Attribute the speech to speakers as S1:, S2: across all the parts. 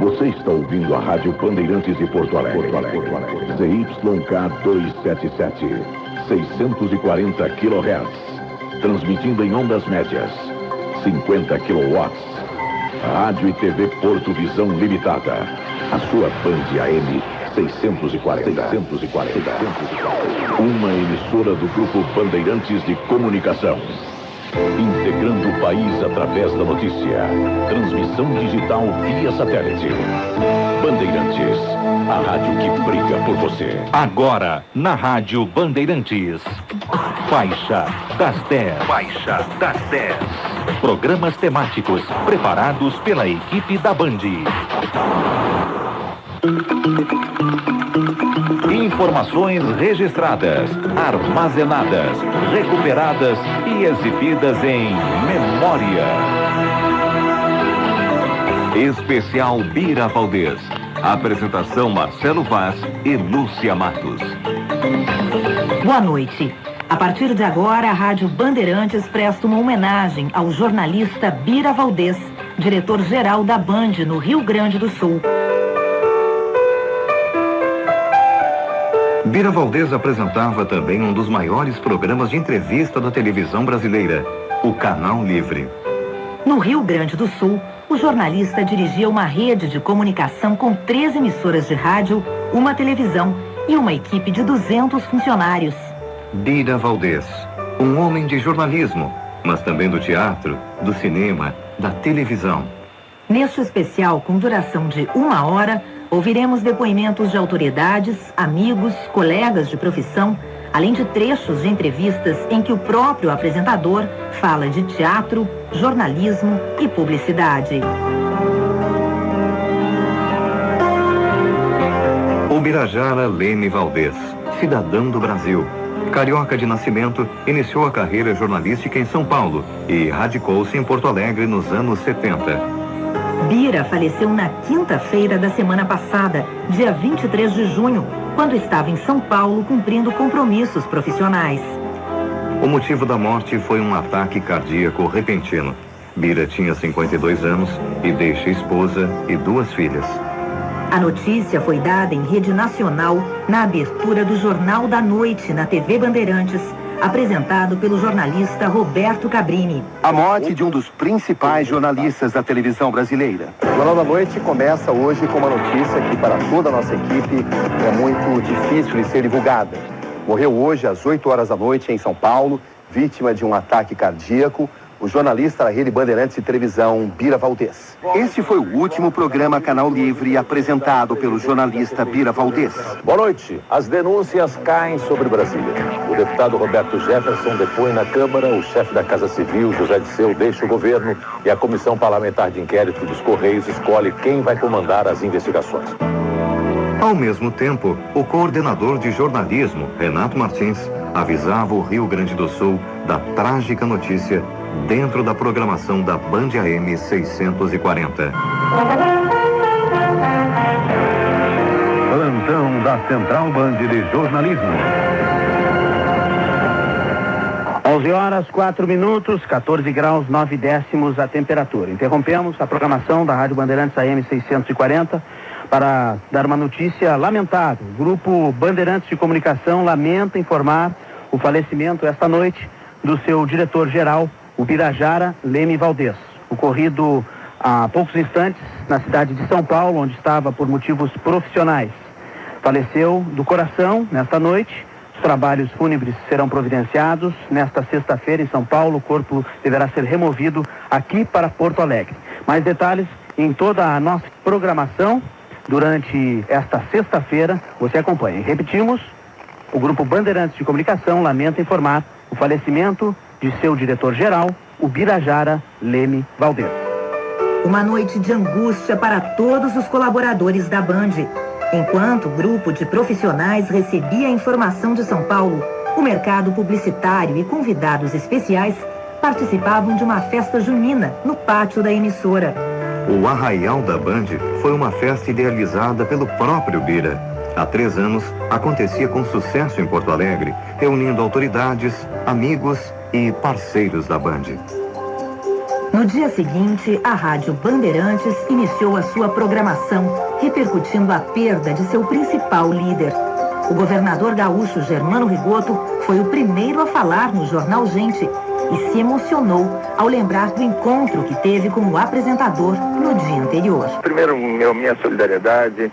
S1: Você está ouvindo a Rádio Bandeirantes de Porto Alegre. ZYK 277, 640 kHz. Transmitindo em ondas médias, 50 kW. Rádio e TV Porto Visão Limitada. A sua Band AM 640. Uma emissora do Grupo Bandeirantes de Comunicação. Integrando o país através da notícia. Transmissão digital via satélite. Bandeirantes, a rádio que briga por você.
S2: Agora, na Rádio Bandeirantes. Faixa das 10. Faixa das 10. Programas temáticos preparados pela equipe da Band. Informações registradas, armazenadas, recuperadas e exibidas em memória. Especial Bira Valdez. Apresentação Marcelo Vaz e Lúcia Matos.
S3: Boa noite. A partir de agora, a Rádio Bandeirantes presta uma homenagem ao jornalista Bira Valdez, diretor-geral da Band no Rio Grande do Sul.
S2: Bira Valdez apresentava também um dos maiores programas de entrevista da televisão brasileira, o Canal Livre.
S3: No Rio Grande do Sul, o jornalista dirigia uma rede de comunicação com 3 emissoras de rádio, uma televisão e uma equipe de 200 funcionários.
S2: Bira Valdez, um homem de jornalismo, mas também do teatro, do cinema, da televisão.
S3: Neste especial, com duração de 1 hora, ouviremos depoimentos de autoridades, amigos, colegas de profissão, além de trechos de entrevistas em que o próprio apresentador fala de teatro, jornalismo e publicidade.
S2: Ubirajara Leme Valdez, cidadão do Brasil. Carioca de nascimento, iniciou a carreira jornalística em São Paulo e radicou-se em Porto Alegre nos anos 70.
S3: Bira faleceu na quinta-feira da semana passada, dia 23 de junho, quando estava em São Paulo cumprindo compromissos profissionais.
S2: O motivo da morte foi um ataque cardíaco repentino. Bira tinha 52 anos e deixa esposa e 2 filhas.
S3: A notícia foi dada em rede nacional na abertura do Jornal da Noite na TV Bandeirantes, apresentado pelo jornalista Roberto Cabrini.
S4: A morte de um dos principais jornalistas da televisão brasileira.
S5: O Jornal da Noite começa hoje com uma notícia que para toda a nossa equipe é muito difícil de ser divulgada. Morreu hoje às 8 horas da noite em São Paulo, vítima de um ataque cardíaco, o jornalista da Rede Bandeirantes de Televisão, Bira Valdez.
S4: Este foi o último programa Canal Livre apresentado pelo jornalista Bira Valdez.
S6: Boa noite. As denúncias caem sobre Brasília. O deputado Roberto Jefferson depõe na Câmara, o chefe da Casa Civil, José Disseu, deixa o governo e a Comissão Parlamentar de Inquérito dos Correios escolhe quem vai comandar as investigações.
S2: Ao mesmo tempo, o coordenador de jornalismo, Renato Martins, avisava o Rio Grande do Sul da trágica notícia dentro da programação da Band AM 640. Plantão da Central Band de Jornalismo.
S7: 11 horas, 4 minutos, 14 graus, 9 décimos a temperatura. Interrompemos a programação da Rádio Bandeirantes AM 640 para dar uma notícia lamentável. O Grupo Bandeirantes de Comunicação lamenta informar o falecimento esta noite do seu diretor-geral, o Ubirajara Leme Valdez, ocorrido há poucos instantes na cidade de São Paulo, onde estava por motivos profissionais. Faleceu do coração nesta noite. Os trabalhos fúnebres serão providenciados nesta sexta-feira em São Paulo. O corpo deverá ser removido aqui para Porto Alegre. Mais detalhes em toda a nossa programação durante esta sexta-feira. Você acompanha. Repetimos, o Grupo Bandeirantes de Comunicação lamenta informar o falecimento de seu diretor-geral, o Ubirajara Leme Valdez.
S3: Uma noite de angústia para todos os colaboradores da Band. Enquanto o grupo de profissionais recebia a informação de São Paulo, o mercado publicitário e convidados especiais participavam de uma festa junina no pátio da emissora.
S2: O Arraial da Band foi uma festa idealizada pelo próprio Bira. Há 3 anos, acontecia com sucesso em Porto Alegre, reunindo autoridades, amigos e parceiros da Band.
S3: No dia seguinte, a Rádio Bandeirantes iniciou a sua programação, repercutindo a perda de seu principal líder. O governador gaúcho Germano Rigoto foi o primeiro a falar no jornal Gente e se emocionou ao lembrar do encontro que teve com o apresentador no dia anterior.
S8: Primeiro, minha solidariedade,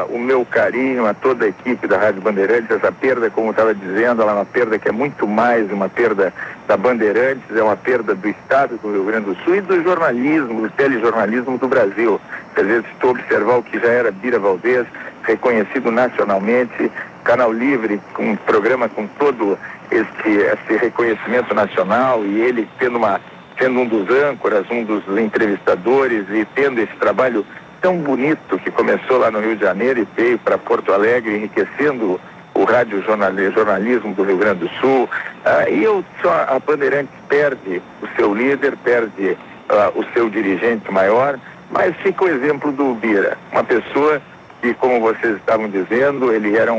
S8: o meu carinho a toda a equipe da Rádio Bandeirantes. Essa perda, como eu estava dizendo, ela é uma perda que é muito mais uma perda da Bandeirantes, é uma perda do Estado do Rio Grande do Sul e do jornalismo, do telejornalismo do Brasil. Às vezes, se tu observar o que já era Bira Valdez, reconhecido nacionalmente, Canal Livre, um programa com todo esse reconhecimento nacional, e ele sendo um dos âncoras, um dos entrevistadores, e tendo esse trabalho tão bonito que começou lá no Rio de Janeiro e veio para Porto Alegre, enriquecendo o jornalismo do Rio Grande do Sul. A Bandeirantes perde o seu líder, perde o seu dirigente maior, mas fica o exemplo do Bira, uma pessoa que, como vocês estavam dizendo, ele era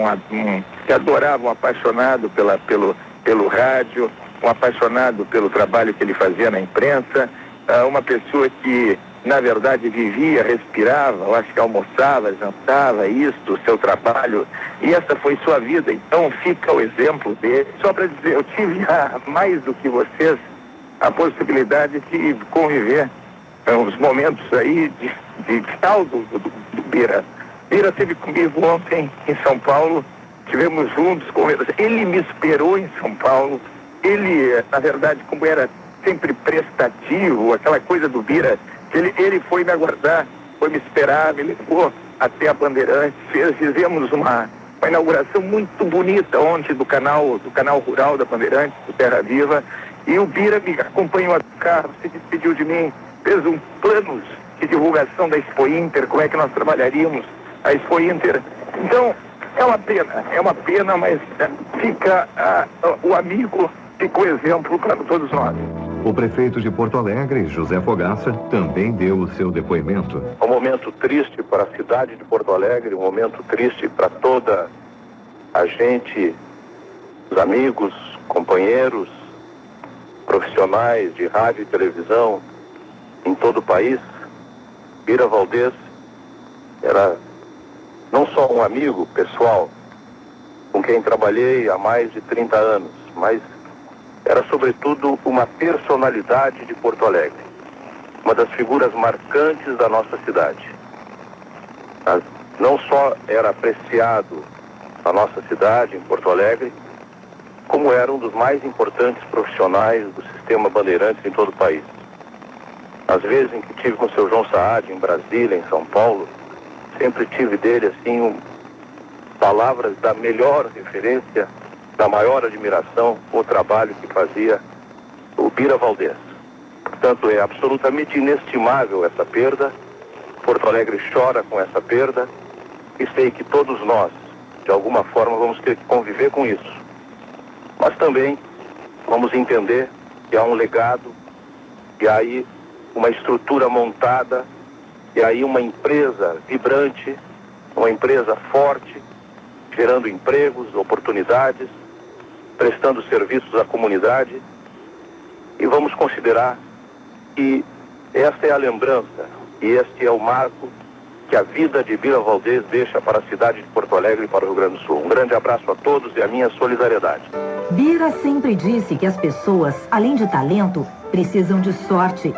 S8: que adorava, um apaixonado pelo rádio, um apaixonado pelo trabalho que ele fazia na imprensa, uma pessoa que, na verdade, vivia, respirava, eu acho que almoçava, jantava, o seu trabalho, e essa foi sua vida. Então fica o exemplo dele. Só para dizer, eu tive mais do que vocês a possibilidade de conviver os momentos aí de tal do Bira. Bira esteve comigo ontem em São Paulo, estivemos juntos, ele me esperou em São Paulo, ele, na verdade, como era sempre prestativo, aquela coisa do Bira, ele foi me aguardar, foi me esperar, me levou até a Bandeirantes, fizemos uma inauguração muito bonita ontem do canal rural da Bandeirantes, do Terra Viva, e o Bira me acompanhou a carro, se despediu de mim, fez um plano de divulgação da Expo Inter, como é que nós trabalharíamos a Expo Inter. Então, é uma pena, mas fica o amigo, fica o exemplo para todos nós.
S2: O prefeito de Porto Alegre, José Fogaça, também deu o seu depoimento.
S6: Um momento triste para a cidade de Porto Alegre, um momento triste para toda a gente, os amigos, companheiros, profissionais de rádio e televisão em todo o país. Bira Valdez era não só um amigo pessoal com quem trabalhei há mais de 30 anos, mas era sobretudo uma personalidade de Porto Alegre, uma das figuras marcantes da nossa cidade. Não só era apreciado na nossa cidade, em Porto Alegre, como era um dos mais importantes profissionais do sistema Bandeirantes em todo o país. Às vezes em que tive com o seu João Saad em Brasília, em São Paulo, sempre tive dele assim palavras da melhor referência, da maior admiração o trabalho que fazia o Bira Valdez. Portanto, é absolutamente inestimável essa perda. Porto Alegre chora com essa perda e sei que todos nós, de alguma forma, vamos ter que conviver com isso. Mas também vamos entender que há um legado, que há aí uma estrutura montada, que há aí uma empresa vibrante, uma empresa forte, gerando empregos, oportunidades, prestando serviços à comunidade, e vamos considerar que esta é a lembrança e este é o marco que a vida de Bira Valdez deixa para a cidade de Porto Alegre e para o Rio Grande do Sul. Um grande abraço a todos e a minha solidariedade.
S3: Bira sempre disse que as pessoas, além de talento, precisam de sorte.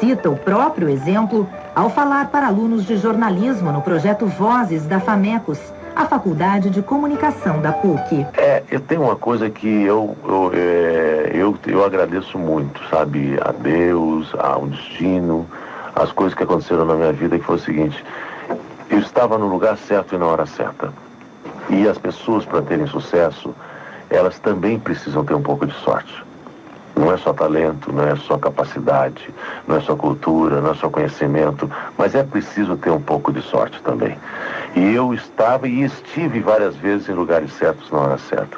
S3: Cita o próprio exemplo ao falar para alunos de jornalismo no projeto Vozes da FAMECOS, a Faculdade de Comunicação da PUC.
S1: Eu tenho uma coisa que eu agradeço muito, sabe, a Deus, ao destino, as coisas que aconteceram na minha vida, que foi o seguinte: eu estava no lugar certo e na hora certa. E as pessoas, para terem sucesso, elas também precisam ter um pouco de sorte. Não é só talento, não é só capacidade, não é só cultura, não é só conhecimento, mas é preciso ter um pouco de sorte também. E eu estava e estive várias vezes em lugares certos na hora certa.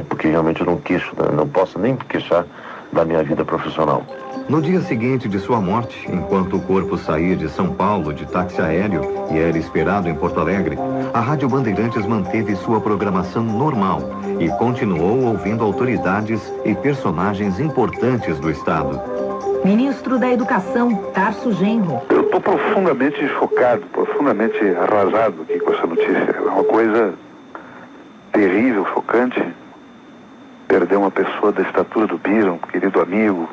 S1: Porque realmente eu não posso nem queixar da minha vida profissional.
S2: No dia seguinte de sua morte, enquanto o corpo saía de São Paulo de táxi aéreo e era esperado em Porto Alegre, a Rádio Bandeirantes manteve sua programação normal e continuou ouvindo autoridades e personagens importantes do Estado.
S3: Ministro da Educação, Tarso Genro.
S9: Eu estou profundamente chocado, profundamente arrasado aqui com essa notícia. É uma coisa terrível, chocante. Perder uma pessoa da estatura do Bira, um querido amigo,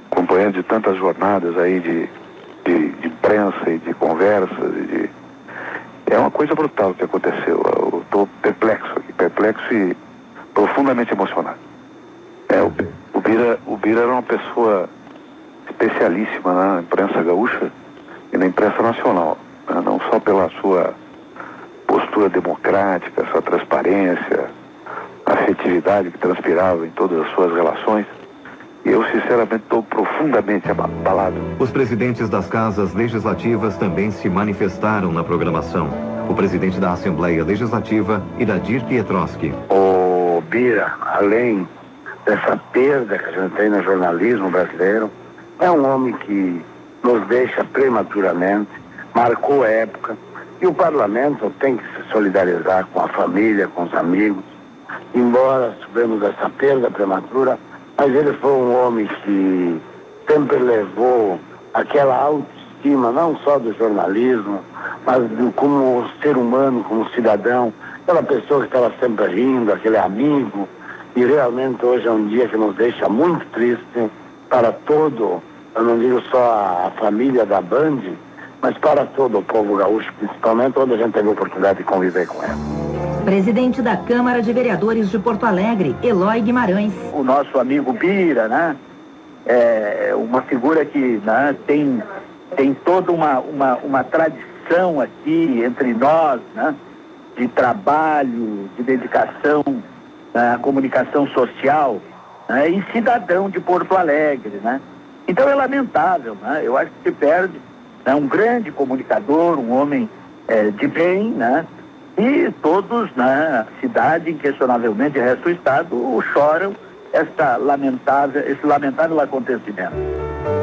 S9: companheiro de tantas jornadas aí de imprensa e de conversas. É uma coisa brutal que aconteceu. Eu estou perplexo e profundamente emocionado. O Bira era uma pessoa especialíssima na imprensa gaúcha e na imprensa nacional, né? Não só pela sua postura democrática, sua transparência, a afetividade que transpirava em todas as suas relações. E eu, sinceramente, estou profundamente abalado.
S2: Os presidentes das casas legislativas também se manifestaram na programação. O presidente da Assembleia Legislativa, Iradir Pietroski.
S10: O Bira, além dessa perda que a gente tem no jornalismo brasileiro, é um homem que nos deixa prematuramente, marcou a época, e o parlamento tem que se solidarizar com a família, com os amigos. Embora tivemos essa perda prematura, mas ele foi um homem que sempre levou aquela autoestima, não só do jornalismo, mas como ser humano, como cidadão, aquela pessoa que estava sempre rindo, aquele amigo. E realmente hoje é um dia que nos deixa muito triste para todo, eu não digo só a família da Band, mas para todo o povo gaúcho, principalmente onde a gente teve a oportunidade de conviver com ela.
S3: Presidente da Câmara de Vereadores de Porto Alegre, Eloy Guimarães.
S10: O nosso amigo Bira, né? É uma figura que, né, tem toda uma tradição aqui entre nós, né? De trabalho, de dedicação à comunicação social, né, e cidadão de Porto Alegre, né? Então é lamentável, né? Eu acho que se perde, né, um grande comunicador, um homem de bem, né? E todos na cidade, inquestionavelmente, o resto do estado, choram esse lamentável acontecimento.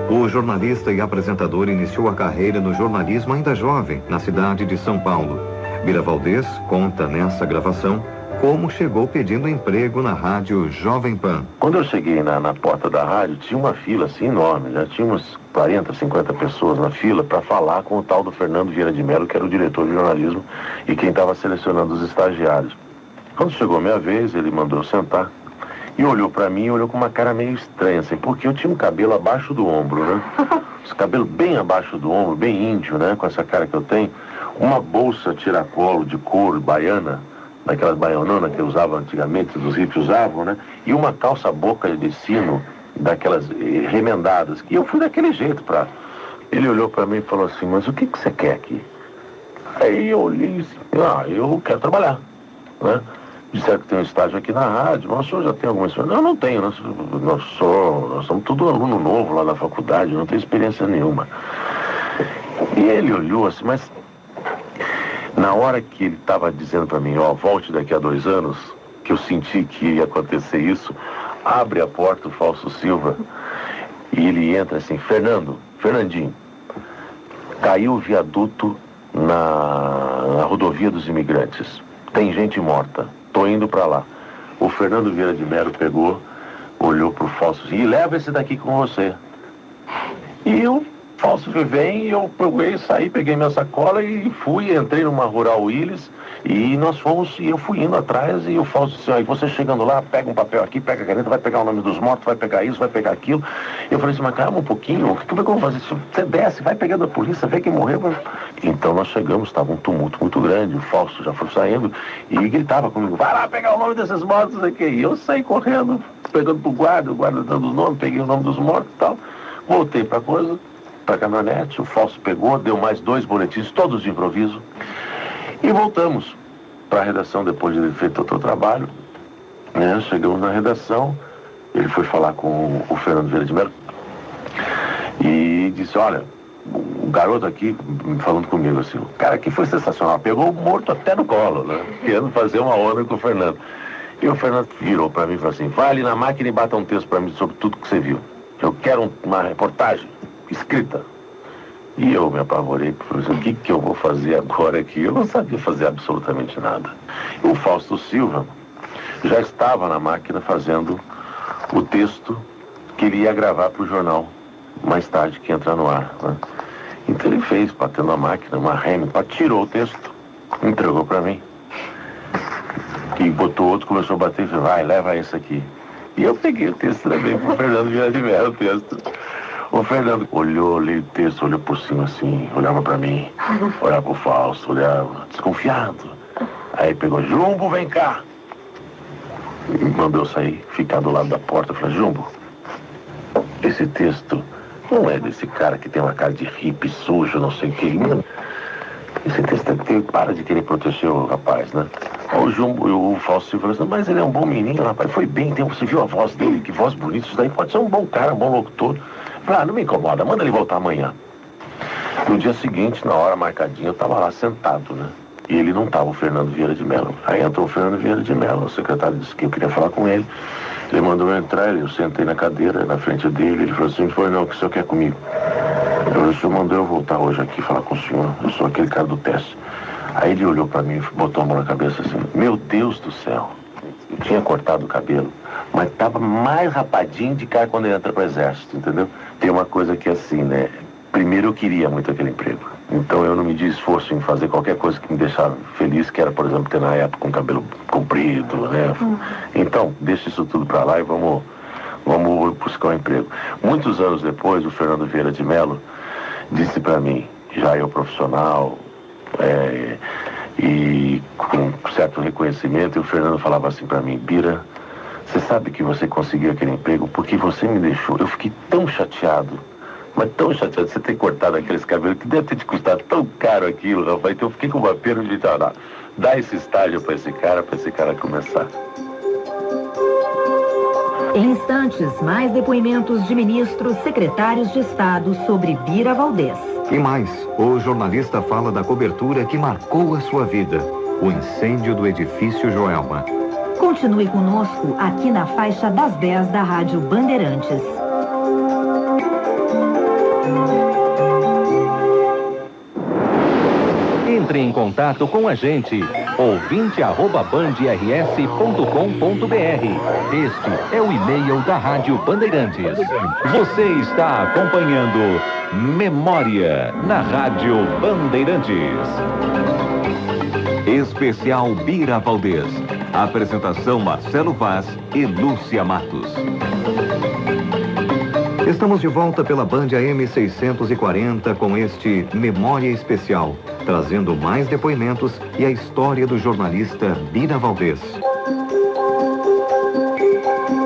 S2: O jornalista e apresentador iniciou a carreira no jornalismo ainda jovem, na cidade de São Paulo. Bira Valdez conta nessa gravação como chegou pedindo emprego na rádio Jovem Pan.
S11: Quando eu cheguei na porta da rádio, tinha uma fila assim enorme, já tinha uns 40, 50 pessoas na fila para falar com o tal do Fernando Vieira de Mello, que era o diretor de jornalismo e quem estava selecionando os estagiários. Quando chegou a minha vez, ele mandou eu sentar e olhou para mim e olhou com uma cara meio estranha, assim, porque eu tinha um cabelo abaixo do ombro, né? Esse cabelo bem abaixo do ombro, bem índio, né? Com essa cara que eu tenho. Uma bolsa tiracolo de couro baiana, daquelas baianonas que usavam antigamente, os hippies usavam, né? E uma calça boca de sino, daquelas remendadas, que eu fui daquele jeito pra... Ele olhou pra mim e falou assim, mas o que você quer aqui? Aí eu olhei assim, eu quero trabalhar, né? Disseram que tem um estágio aqui na rádio, mas o senhor já tem alguma experiência? Não tenho, nós somos tudo aluno novo lá na faculdade, não tenho experiência nenhuma. E ele olhou assim, mas... Na hora que ele estava dizendo para mim, volte daqui a 2 anos, que eu senti que ia acontecer isso, abre a porta o Fausto Silva e ele entra assim, Fernandinho, caiu o viaduto na rodovia dos imigrantes, tem gente morta, tô indo para lá. O Fernando Vieira de Mello pegou, olhou pro Fausto e leva esse daqui com você. E o Fausto vem e eu saí, peguei minha sacola e entrei numa Rural Willis e nós fomos, e eu fui indo atrás e o Fausto disse, aí você chegando lá, pega um papel aqui, pega a caneta, vai pegar o nome dos mortos, vai pegar isso, vai pegar aquilo. Eu falei assim, mas calma um pouquinho, o que eu vou fazer? Você desce, vai pegando a polícia, vê quem morreu. Então nós chegamos, estava um tumulto muito grande, o Fausto já foi saindo e gritava comigo, vai lá pegar o nome desses mortos aqui. E eu saí correndo, pegando pro guarda, o guarda dando os nomes, peguei o nome dos mortos e tal, voltei pra coisa, para a caminhonete, o Fausto pegou, deu mais 2 boletins, todos de improviso, e voltamos para a redação depois de ele feito todo o trabalho, né? Chegamos na redação, ele foi falar com o Fernando Vieira de Mello e disse, olha, o garoto aqui falando comigo assim, o cara aqui foi sensacional, pegou o morto até no colo, né? Querendo fazer uma onda com o Fernando. E o Fernando virou para mim e falou assim, vai ali na máquina e bata um texto para mim sobre tudo que você viu. Eu quero uma reportagem escrita. E eu me apavorei, falei, o que eu vou fazer agora aqui? Eu não sabia fazer absolutamente nada. O Fausto Silva já estava na máquina fazendo o texto que ele ia gravar para o jornal mais tarde que entrar no ar, né? Então ele fez, batendo a máquina, uma Hamilton, tirou o texto, entregou para mim. E botou outro, começou a bater e falou, vai, leva esse aqui. E eu peguei o texto também pro Fernando Viana de Mello, o texto. O Fernando olhou ali o texto, olhou por cima assim, olhava pra mim, olhava pro Fausto, olhava, desconfiado. Aí pegou, Jumbo, vem cá. E mandou eu sair, ficar do lado da porta. Eu falei, Jumbo, esse texto não é desse cara que tem uma cara de hippie sujo, não sei o que. Esse texto é que para de querer proteger o rapaz, né? O Jumbo, o Fausto falou assim, mas ele é um bom menino, rapaz, foi bem, então você viu a voz dele, que voz bonita, isso daí pode ser um bom cara, um bom locutor. Eu falei, não me incomoda, manda ele voltar amanhã. No dia seguinte, na hora marcadinha, eu tava lá sentado, né? E ele não tava, o Fernando Vieira de Mello. Aí entrou o Fernando Vieira de Mello, o secretário disse que eu queria falar com ele. Ele mandou eu entrar, eu sentei na cadeira, na frente dele, ele falou assim, foi não, o que o senhor quer comigo? Eu falei, o senhor mandou eu voltar hoje aqui falar com o senhor, eu sou aquele cara do teste. Aí ele olhou pra mim, botou a mão na cabeça assim, meu Deus do céu, eu tinha cortado o cabelo, mas tava mais rapadinho de cara quando ele entra pro exército, entendeu? Tem uma coisa que é assim, né, primeiro eu queria muito aquele emprego, então eu não mediu esforço em fazer qualquer coisa que me deixava feliz, que era, por exemplo, ter na época um cabelo comprido, né? Então, deixa isso tudo pra lá e vamos buscar um emprego. Muitos anos depois, o Fernando Vieira de Mello disse pra mim, já eu profissional, e com certo reconhecimento, e o Fernando falava assim pra mim, Bira, você sabe que você conseguiu aquele emprego porque você me deixou, eu fiquei tão chateado, mas tão chateado de você ter cortado aqueles cabelos, que deve ter te custado tão caro aquilo, rapaz. Então eu fiquei com uma pena de dar esse estágio para esse cara começar.
S3: Em instantes, mais depoimentos de ministros, secretários de Estado sobre Bira Valdez.
S2: E mais, o jornalista fala da cobertura que marcou a sua vida, o incêndio do edifício Joelma.
S3: Continue conosco aqui na faixa das 10 da Rádio Bandeirantes.
S12: Entre em contato com a gente, ouvinte@bandrs.com.br. Este é o e-mail da Rádio Bandeirantes. Você está acompanhando Memória na Rádio Bandeirantes. Especial Bira Valdez. Apresentação Marcelo Vaz e Lúcia Matos.
S2: Estamos de volta pela Band AM 640 com este Memória Especial, trazendo mais depoimentos e a história do jornalista Bira Valdez.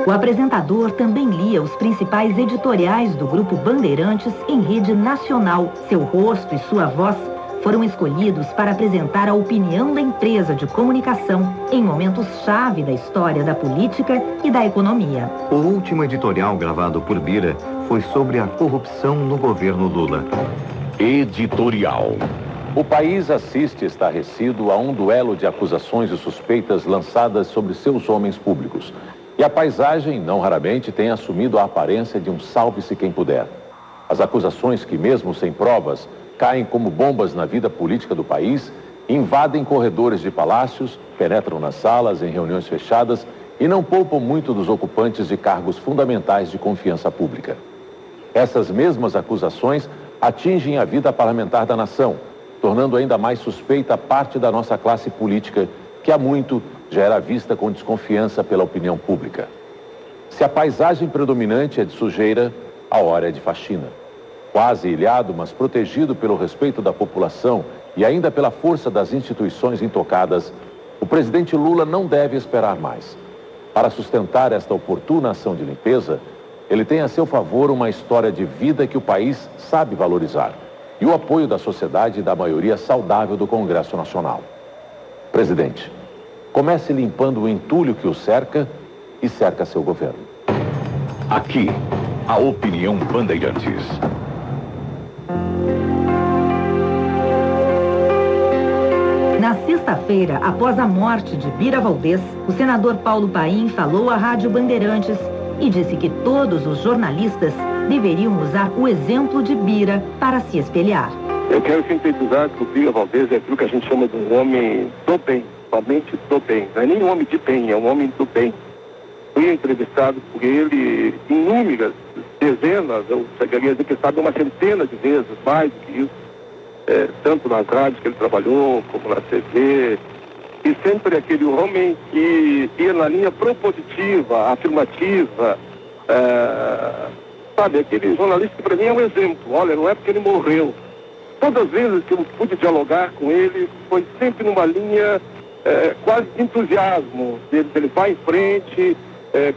S3: O apresentador também lia os principais editoriais do Grupo Bandeirantes em rede nacional. Seu rosto e sua voz foram escolhidos para apresentar a opinião da empresa de comunicação em momentos-chave da história da política e da economia.
S2: O último editorial gravado por Bira foi sobre a corrupção no governo Lula.
S6: Editorial. O país assiste estarrecido a um duelo de acusações e suspeitas lançadas sobre seus homens públicos. E a paisagem, não raramente, tem assumido a aparência de um salve-se quem puder. As acusações que, mesmo sem provas, caem como bombas na vida política do país, invadem corredores de palácios, penetram nas salas, em reuniões fechadas e não poupam muito dos ocupantes de cargos fundamentais de confiança pública. Essas mesmas acusações atingem a vida parlamentar da nação, tornando ainda mais suspeita parte da nossa classe política, que há muito já era vista com desconfiança pela opinião pública. Se a paisagem predominante é de sujeira, a hora é de faxina. Quase ilhado, mas protegido pelo respeito da população e ainda pela força das instituições intocadas, o presidente Lula não deve esperar mais. Para sustentar esta oportuna ação de limpeza, ele tem a seu favor uma história de vida que o país sabe valorizar e o apoio da sociedade e da maioria saudável do Congresso Nacional. Presidente, comece limpando o entulho que o cerca e cerca seu governo.
S12: Aqui, a opinião Bandeirantes.
S3: Na sexta-feira, após a morte de Bira Valdez, o senador Paulo Paim falou à Rádio Bandeirantes e disse que todos os jornalistas deveriam usar o exemplo de Bira para se espelhar.
S13: Eu quero sintetizar que o Bira Valdez é aquilo que a gente chama de um homem do bem, somente do bem. Não é nem um homem de bem, é um homem do bem. Fui entrevistado por ele inúmeras dezenas, eu chegaria a dizer que sabe uma centena de vezes, mais do que isso, tanto nas rádios que ele trabalhou, como na TV, e sempre aquele homem que ia na linha propositiva, afirmativa, sabe, aquele jornalista que para mim é um exemplo. Olha, não é porque ele morreu. Todas as vezes que eu pude dialogar com ele, foi sempre numa linha quase de entusiasmo. Ele vai em frente,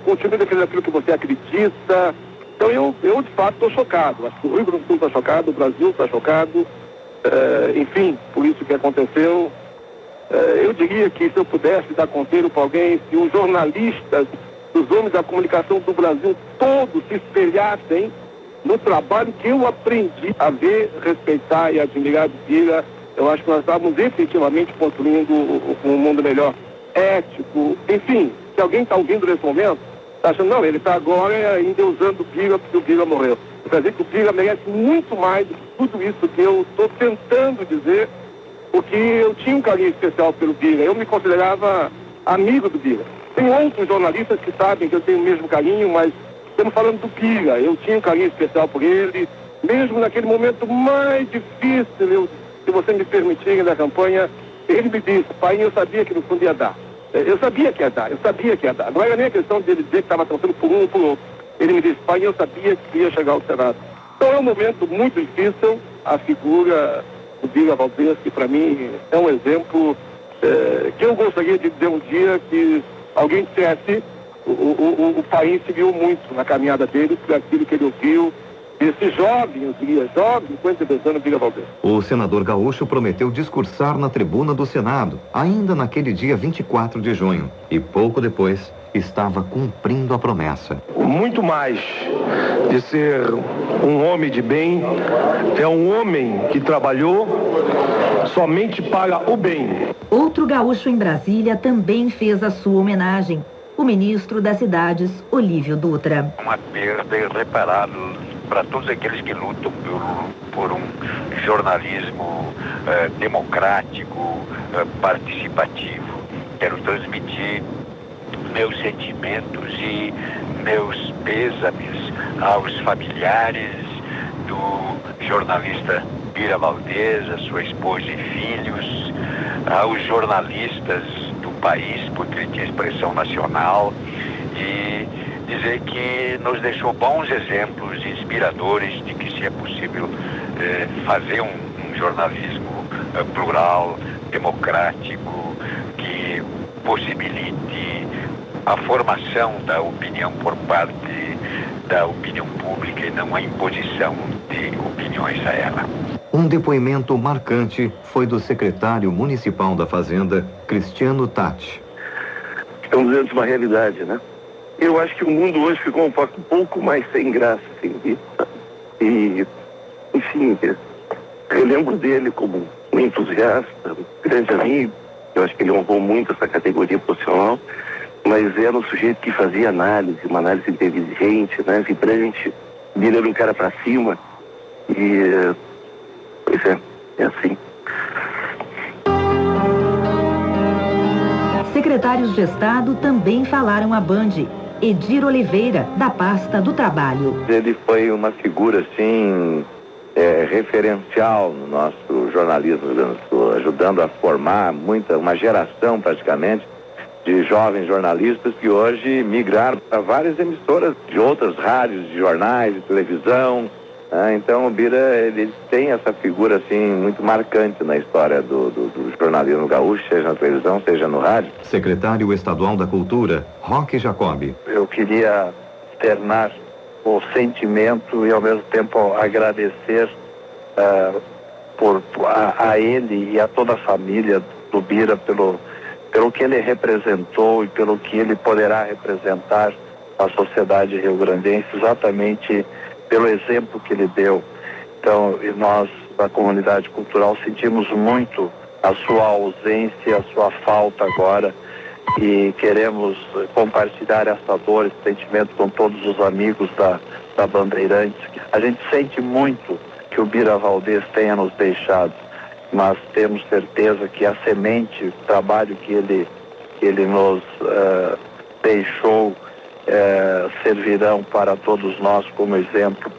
S13: continua daquilo que você acredita. Então eu de fato estou chocado. Acho que o Rio Grande do Sul está chocado, o Brasil está chocado. Enfim, por isso que aconteceu. Eu diria que se eu pudesse dar conselho para alguém, se os jornalistas, os homens da comunicação do Brasil todos se espelhassem no trabalho que eu aprendi a ver, respeitar e admirar do Bira, eu acho que nós estávamos efetivamente construindo um mundo melhor, ético, enfim. Se alguém está ouvindo nesse momento, está achando, não, ele está agora ainda usando o Bira porque o Bira morreu. Quer dizer que o Bira merece muito mais do que tudo isso que eu estou tentando dizer, porque eu tinha um carinho especial pelo Bira, eu me considerava amigo do Bira. Tem outros jornalistas que sabem que eu tenho o mesmo carinho, mas estamos falando do Bira. Eu tinha um carinho especial por ele, mesmo naquele momento mais difícil, se você me permitir, na campanha, ele me disse, pai, eu sabia que no fundo ia dar. Eu sabia que ia dar. Não era nem a questão de ele dizer que estava torcendo por um ou por outro. Ele me disse, pai, eu sabia que ia chegar ao Senado. Então é um momento muito difícil, a figura do Bira Valdez, que para mim é um exemplo que eu gostaria de dizer um dia que alguém dissesse, o país seguiu muito na caminhada dele, por aquilo que ele ouviu. Esse jovem, eu diria, jovem, 52 anos, Bira Valdez.
S2: O senador gaúcho prometeu discursar na tribuna do Senado, ainda naquele dia 24 de junho. E pouco depois, estava cumprindo a promessa.
S14: Muito mais de ser um homem de bem, é um homem que trabalhou somente para o bem.
S3: Outro gaúcho em Brasília também fez a sua homenagem. O ministro das Cidades, Olívio Dutra.
S15: Uma perda irreparável para todos aqueles que lutam por um jornalismo democrático, participativo. Quero transmitir meus sentimentos e meus pêsames aos familiares do jornalista Bira Valdez, a sua esposa e filhos, aos jornalistas do país, porque ele tinha expressão nacional, e dizer que nos deixou bons exemplos inspiradores de que se é possível fazer um jornalismo plural, democrático, que possibilite a formação da opinião por parte da opinião pública e não a imposição de opiniões a ela.
S2: Um depoimento marcante foi do secretário municipal da Fazenda, Cristiano Tatti.
S10: Estamos diante de uma realidade, né? Eu acho que o mundo hoje ficou um pouco mais sem graça, assim, e enfim, eu lembro dele como um entusiasta, um grande amigo. Eu acho que ele honrou muito essa categoria profissional, mas era um sujeito que fazia análise, uma análise inteligente, né, vibrante. Ele era um cara pra cima e, pois é assim.
S3: Secretários de Estado também falaram à Band. Edir Oliveira, da pasta do Trabalho.
S16: Ele foi uma figura, assim, referencial no nosso jornalismo do Rio Grande do Sul, ajudando a formar uma geração, praticamente, de jovens jornalistas que hoje migraram para várias emissoras de outras rádios, de jornais, de televisão. Então o Bira, ele tem essa figura assim muito marcante na história do jornalismo gaúcho, seja na televisão, seja no rádio.
S2: Secretário Estadual da Cultura, Roque Jacobi.
S10: Eu queria externar o sentimento e ao mesmo tempo agradecer a ele e a toda a família do Bira pelo que ele representou e pelo que ele poderá representar à sociedade rio-grandense, exatamente pelo exemplo que ele deu. Então, e nós, da comunidade cultural, sentimos muito a sua ausência, a sua falta agora, e queremos compartilhar essa dor, esse sentimento com todos os amigos da Bandeirantes. A gente sente muito que o Bira Valdez tenha nos deixado, mas temos certeza que a semente, o trabalho que ele nos deixou, servirão para todos nós como exemplo.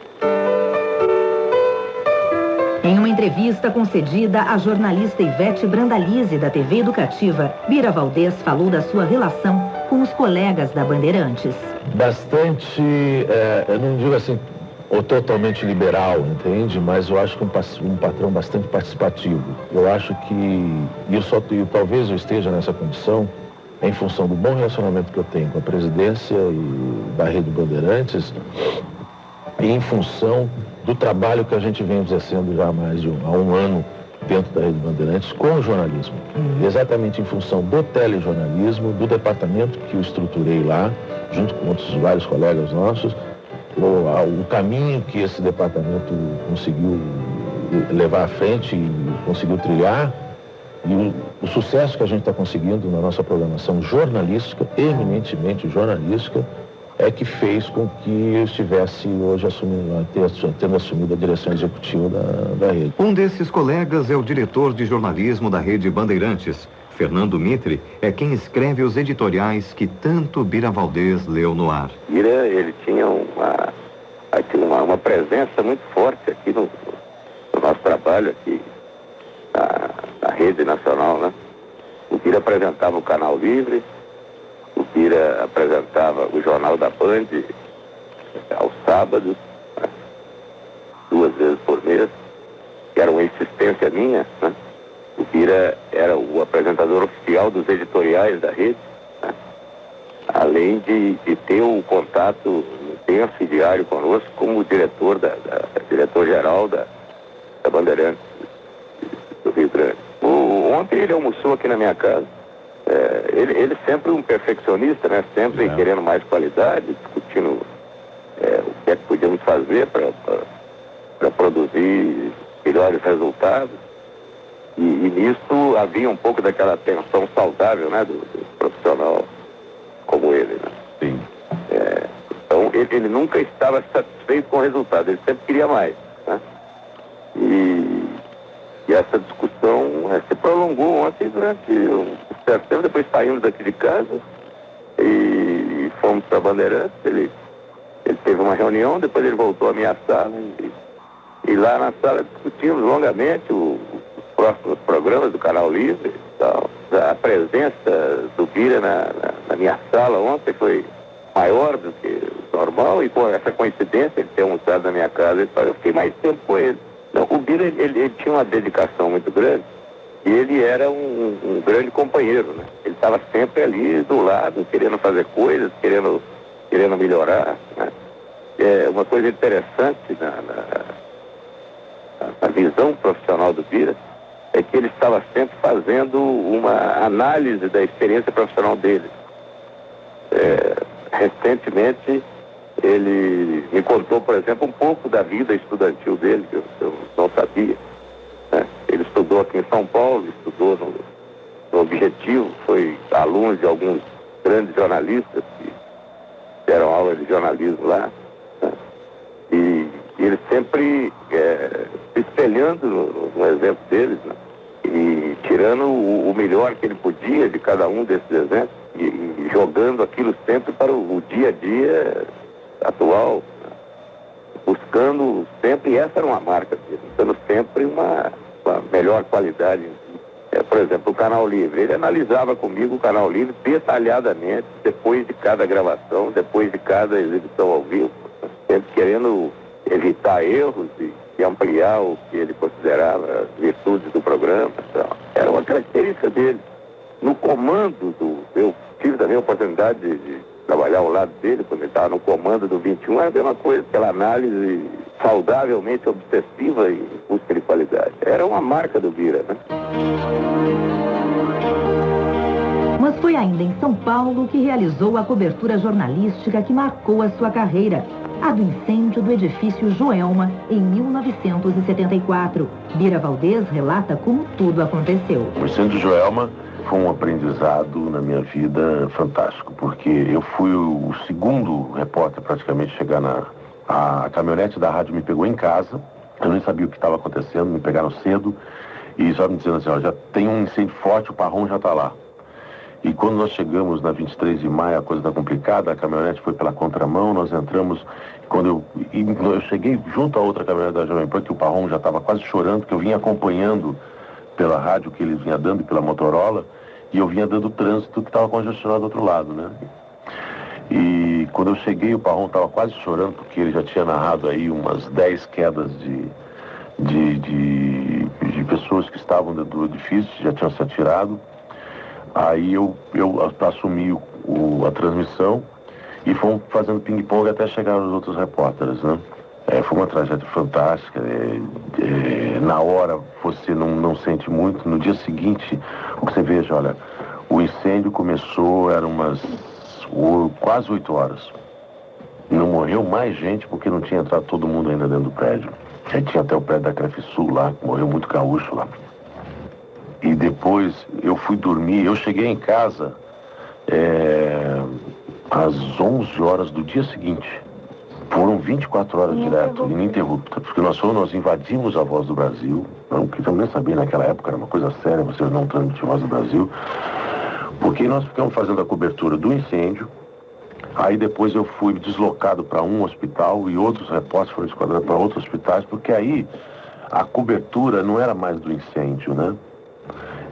S3: Em uma entrevista concedida à jornalista Ivete Brandalize, da TV Educativa, Bira Valdez falou da sua relação com os colegas da Bandeirantes.
S1: Bastante, eu não digo assim, ou totalmente liberal, entende? Mas eu acho que um patrão bastante participativo. Eu acho que isso, talvez eu esteja nessa condição em função do bom relacionamento que eu tenho com a presidência e da Rede Bandeirantes e em função do trabalho que a gente vem exercendo já há mais de um ano dentro da Rede Bandeirantes com o jornalismo. Exatamente em função do telejornalismo, do departamento que eu estruturei lá, junto com outros vários colegas nossos, o caminho que esse departamento conseguiu levar à frente e conseguiu trilhar, e o sucesso que a gente está conseguindo na nossa programação jornalística, eminentemente jornalística, é que fez com que eu estivesse hoje tendo assumido a direção executiva da rede.
S2: Um desses colegas é o diretor de jornalismo da Rede Bandeirantes. Fernando Mitre é quem escreve os editoriais que tanto Bira Valdez leu no ar.
S16: Bira, ele tinha uma presença muito forte aqui no nosso trabalho aqui na Rede Nacional, né? O Bira apresentava o Canal Livre, o Bira apresentava o Jornal da Band aos sábados, né? 2 vezes por mês, que era uma insistência minha, né? O Bira era o apresentador oficial dos editoriais da rede, né? Além de ter o contato intenso e diário conosco como diretor diretor-geral da Bandeirantes do Rio Grande. Ontem ele almoçou aqui na minha casa. Ele sempre um perfeccionista, né? Sempre querendo mais qualidade, discutindo o que é que podíamos fazer para produzir melhores resultados. E nisso havia um pouco daquela tensão saudável, né? Do profissional como ele, né?
S1: Sim.
S16: Então ele nunca estava satisfeito com o resultado, ele sempre queria mais, né? E essa discussão se prolongou ontem durante um certo tempo. Depois saímos daqui de casa e fomos para Bandeirantes. Ele teve uma reunião, depois ele voltou à minha sala e lá na sala discutimos longamente os próximos programas do Canal Livre e tal. A presença do Bira na minha sala ontem foi maior do que o normal, e com essa coincidência de ter almoçado na minha casa, eu fiquei mais tempo com ele. Não, o Bira, ele tinha uma dedicação muito grande e ele era um grande companheiro, né? Ele estava sempre ali do lado, querendo fazer coisas, querendo melhorar, né? Uma coisa interessante na visão profissional do Bira é que ele estava sempre fazendo uma análise da experiência profissional dele. Recentemente, ele me contou, por exemplo, um pouco da vida estudantil dele, que eu não sabia, né? Ele estudou aqui em São Paulo, estudou no Objetivo, foi aluno de alguns grandes jornalistas que deram aula de jornalismo lá, né? E ele sempre se espelhando no exemplo deles, né? E tirando o melhor que ele podia de cada um desses exemplos e jogando aquilo sempre para o dia a dia atual, buscando sempre, e essa era uma marca dele, buscando sempre uma melhor qualidade. Por exemplo, o Canal Livre, ele analisava comigo o Canal Livre detalhadamente, depois de cada gravação, depois de cada exibição ao vivo, sempre querendo evitar erros e ampliar o que ele considerava as virtudes do programa. Então, era uma característica dele. No comando eu tive também a oportunidade de trabalhar ao lado dele, quando ele estava no comando do 21, era a mesma coisa, aquela análise saudavelmente obsessiva em busca de qualidade. Era uma marca do Bira, né?
S3: Mas foi ainda em São Paulo que realizou a cobertura jornalística que marcou a sua carreira, a do incêndio do edifício Joelma, em 1974. Bira Valdez relata como tudo aconteceu.
S11: O incêndio do Joelma foi um aprendizado na minha vida fantástico, porque eu fui o segundo repórter praticamente a chegar a caminhonete da rádio me pegou em casa, eu nem sabia o que estava acontecendo, me pegaram cedo e só me dizendo assim, ó, já tem um incêndio forte, o Parrom já está lá. E quando nós chegamos na 23 de maio, a coisa está complicada, a caminhonete foi pela contramão, nós entramos, quando eu cheguei junto a outra caminhonete da Jovem Pan, que o Parron já estava quase chorando, que eu vinha acompanhando pela rádio que ele vinha dando e pela Motorola, e eu vinha dando o trânsito que estava congestionado do outro lado, né? E quando eu cheguei, o Parron estava quase chorando, porque ele já tinha narrado aí umas 10 quedas de pessoas que estavam dentro do edifício, já tinham se atirado. Aí eu assumi a transmissão e fomos fazendo ping-pong até chegar os outros repórteres, né? Foi uma tragédia fantástica. Na hora você não sente muito. No dia seguinte, o que você veja, olha, o incêndio começou, eram quase 8 horas. Não morreu mais gente porque não tinha entrado todo mundo ainda dentro do prédio. Aí tinha até o prédio da Crefisul lá, morreu muito gaúcho lá. E depois eu fui dormir, eu cheguei em casa às 11 horas do dia seguinte. Foram 24 horas direto, ininterrupta, porque nós invadimos a Voz do Brasil, não que também sabia naquela época, era uma coisa séria, você não transmitir a Voz do Brasil, porque nós ficamos fazendo a cobertura do incêndio. Aí depois eu fui deslocado para um hospital e outros repórteres foram esquadrados para outros hospitais, porque aí a cobertura não era mais do incêndio, né?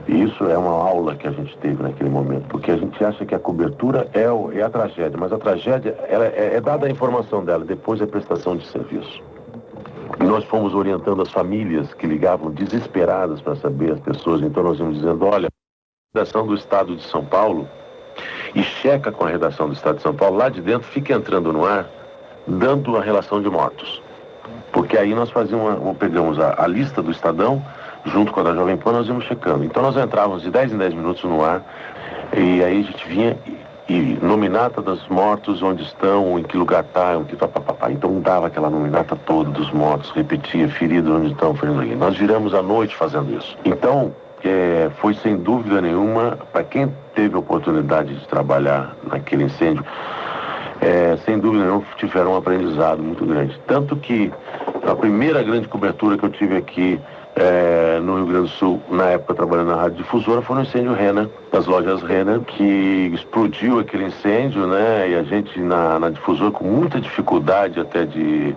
S11: E isso é uma aula que a gente teve naquele momento, porque a gente acha que a cobertura é a tragédia, mas a tragédia ela é dada a informação dela, depois é prestação de serviço. E nós fomos orientando as famílias que ligavam desesperadas para saber as pessoas, então nós íamos dizendo, olha, a redação do Estado de São Paulo, e checa com a redação do Estado de São Paulo, lá de dentro fica entrando no ar, dando a relação de mortos. Porque aí nós pegamos a lista do Estadão, junto com a da Jovem Pan, nós íamos checando. Então nós entrávamos de 10 em 10 minutos no ar, e aí a gente vinha e nominata dos mortos, onde estão, em que lugar está, então dava aquela nominata toda dos mortos, repetia, feridos, onde estão, feridos ali. Nós viramos a noite fazendo isso. Então, foi sem dúvida nenhuma, para quem teve a oportunidade de trabalhar naquele incêndio, sem dúvida nenhuma tiveram um aprendizado muito grande. Tanto que a primeira grande cobertura que eu tive aqui no Rio Grande do Sul, na época trabalhando na Rádio Difusora, foi no incêndio Renner, das lojas Renner, que explodiu aquele incêndio, né? E a gente na Difusora, com muita dificuldade até de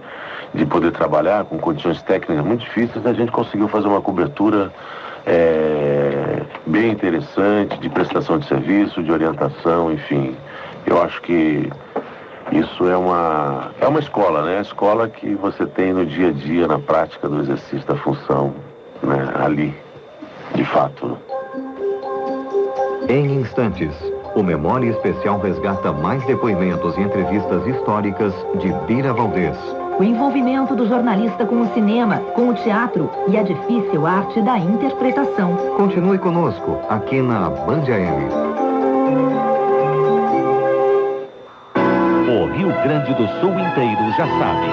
S11: poder trabalhar, com condições técnicas muito difíceis, a gente conseguiu fazer uma cobertura bem interessante, de prestação de serviço, de orientação, enfim. Eu acho que isso é uma escola, né? A escola que você tem no dia a dia, na prática do exercício da função, né? Ali, de fato.
S2: Em instantes, o Memória Especial resgata mais depoimentos e entrevistas históricas de Bira Valdez.
S3: O envolvimento do jornalista com o cinema, com o teatro e a difícil arte da interpretação.
S2: Continue conosco, aqui na Band AM.
S12: O Rio Grande do Sul inteiro já sabe.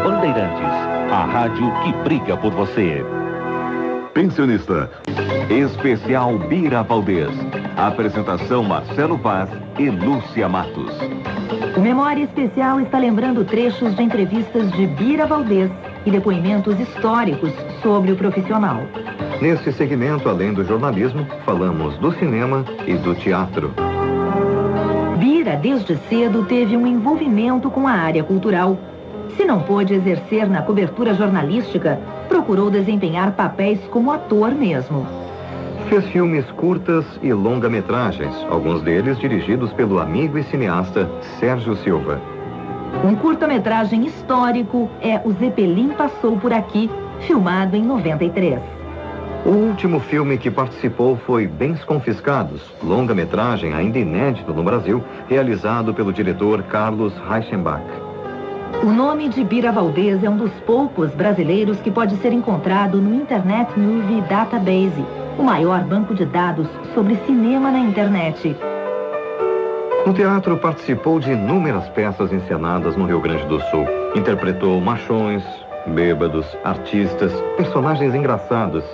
S12: Bandeirantes, a rádio que briga por você. Pensionista. Especial Bira Valdez. Apresentação Marcelo Vaz e Lúcia Matos.
S3: O Memória Especial está lembrando trechos de entrevistas de Bira Valdez e depoimentos históricos sobre o profissional.
S2: Neste segmento, além do jornalismo, falamos do cinema e do teatro.
S3: Bira, desde cedo, teve um envolvimento com a área cultural. Se não pôde exercer na cobertura jornalística, procurou desempenhar papéis como ator mesmo.
S2: Fez filmes curtas e longa-metragens, alguns deles dirigidos pelo amigo e cineasta Sérgio Silva.
S3: Um curta-metragem histórico é O Zeppelin Passou Por Aqui, filmado em 93.
S2: O último filme que participou foi Bens Confiscados, longa-metragem ainda inédito no Brasil, realizado pelo diretor Carlos Reichenbach.
S3: O nome de Bira Valdez é um dos poucos brasileiros que pode ser encontrado no Internet Movie Database, o maior banco de dados sobre cinema na internet.
S2: No teatro participou de inúmeras peças encenadas no Rio Grande do Sul. Interpretou machões, bêbados, artistas, personagens engraçados.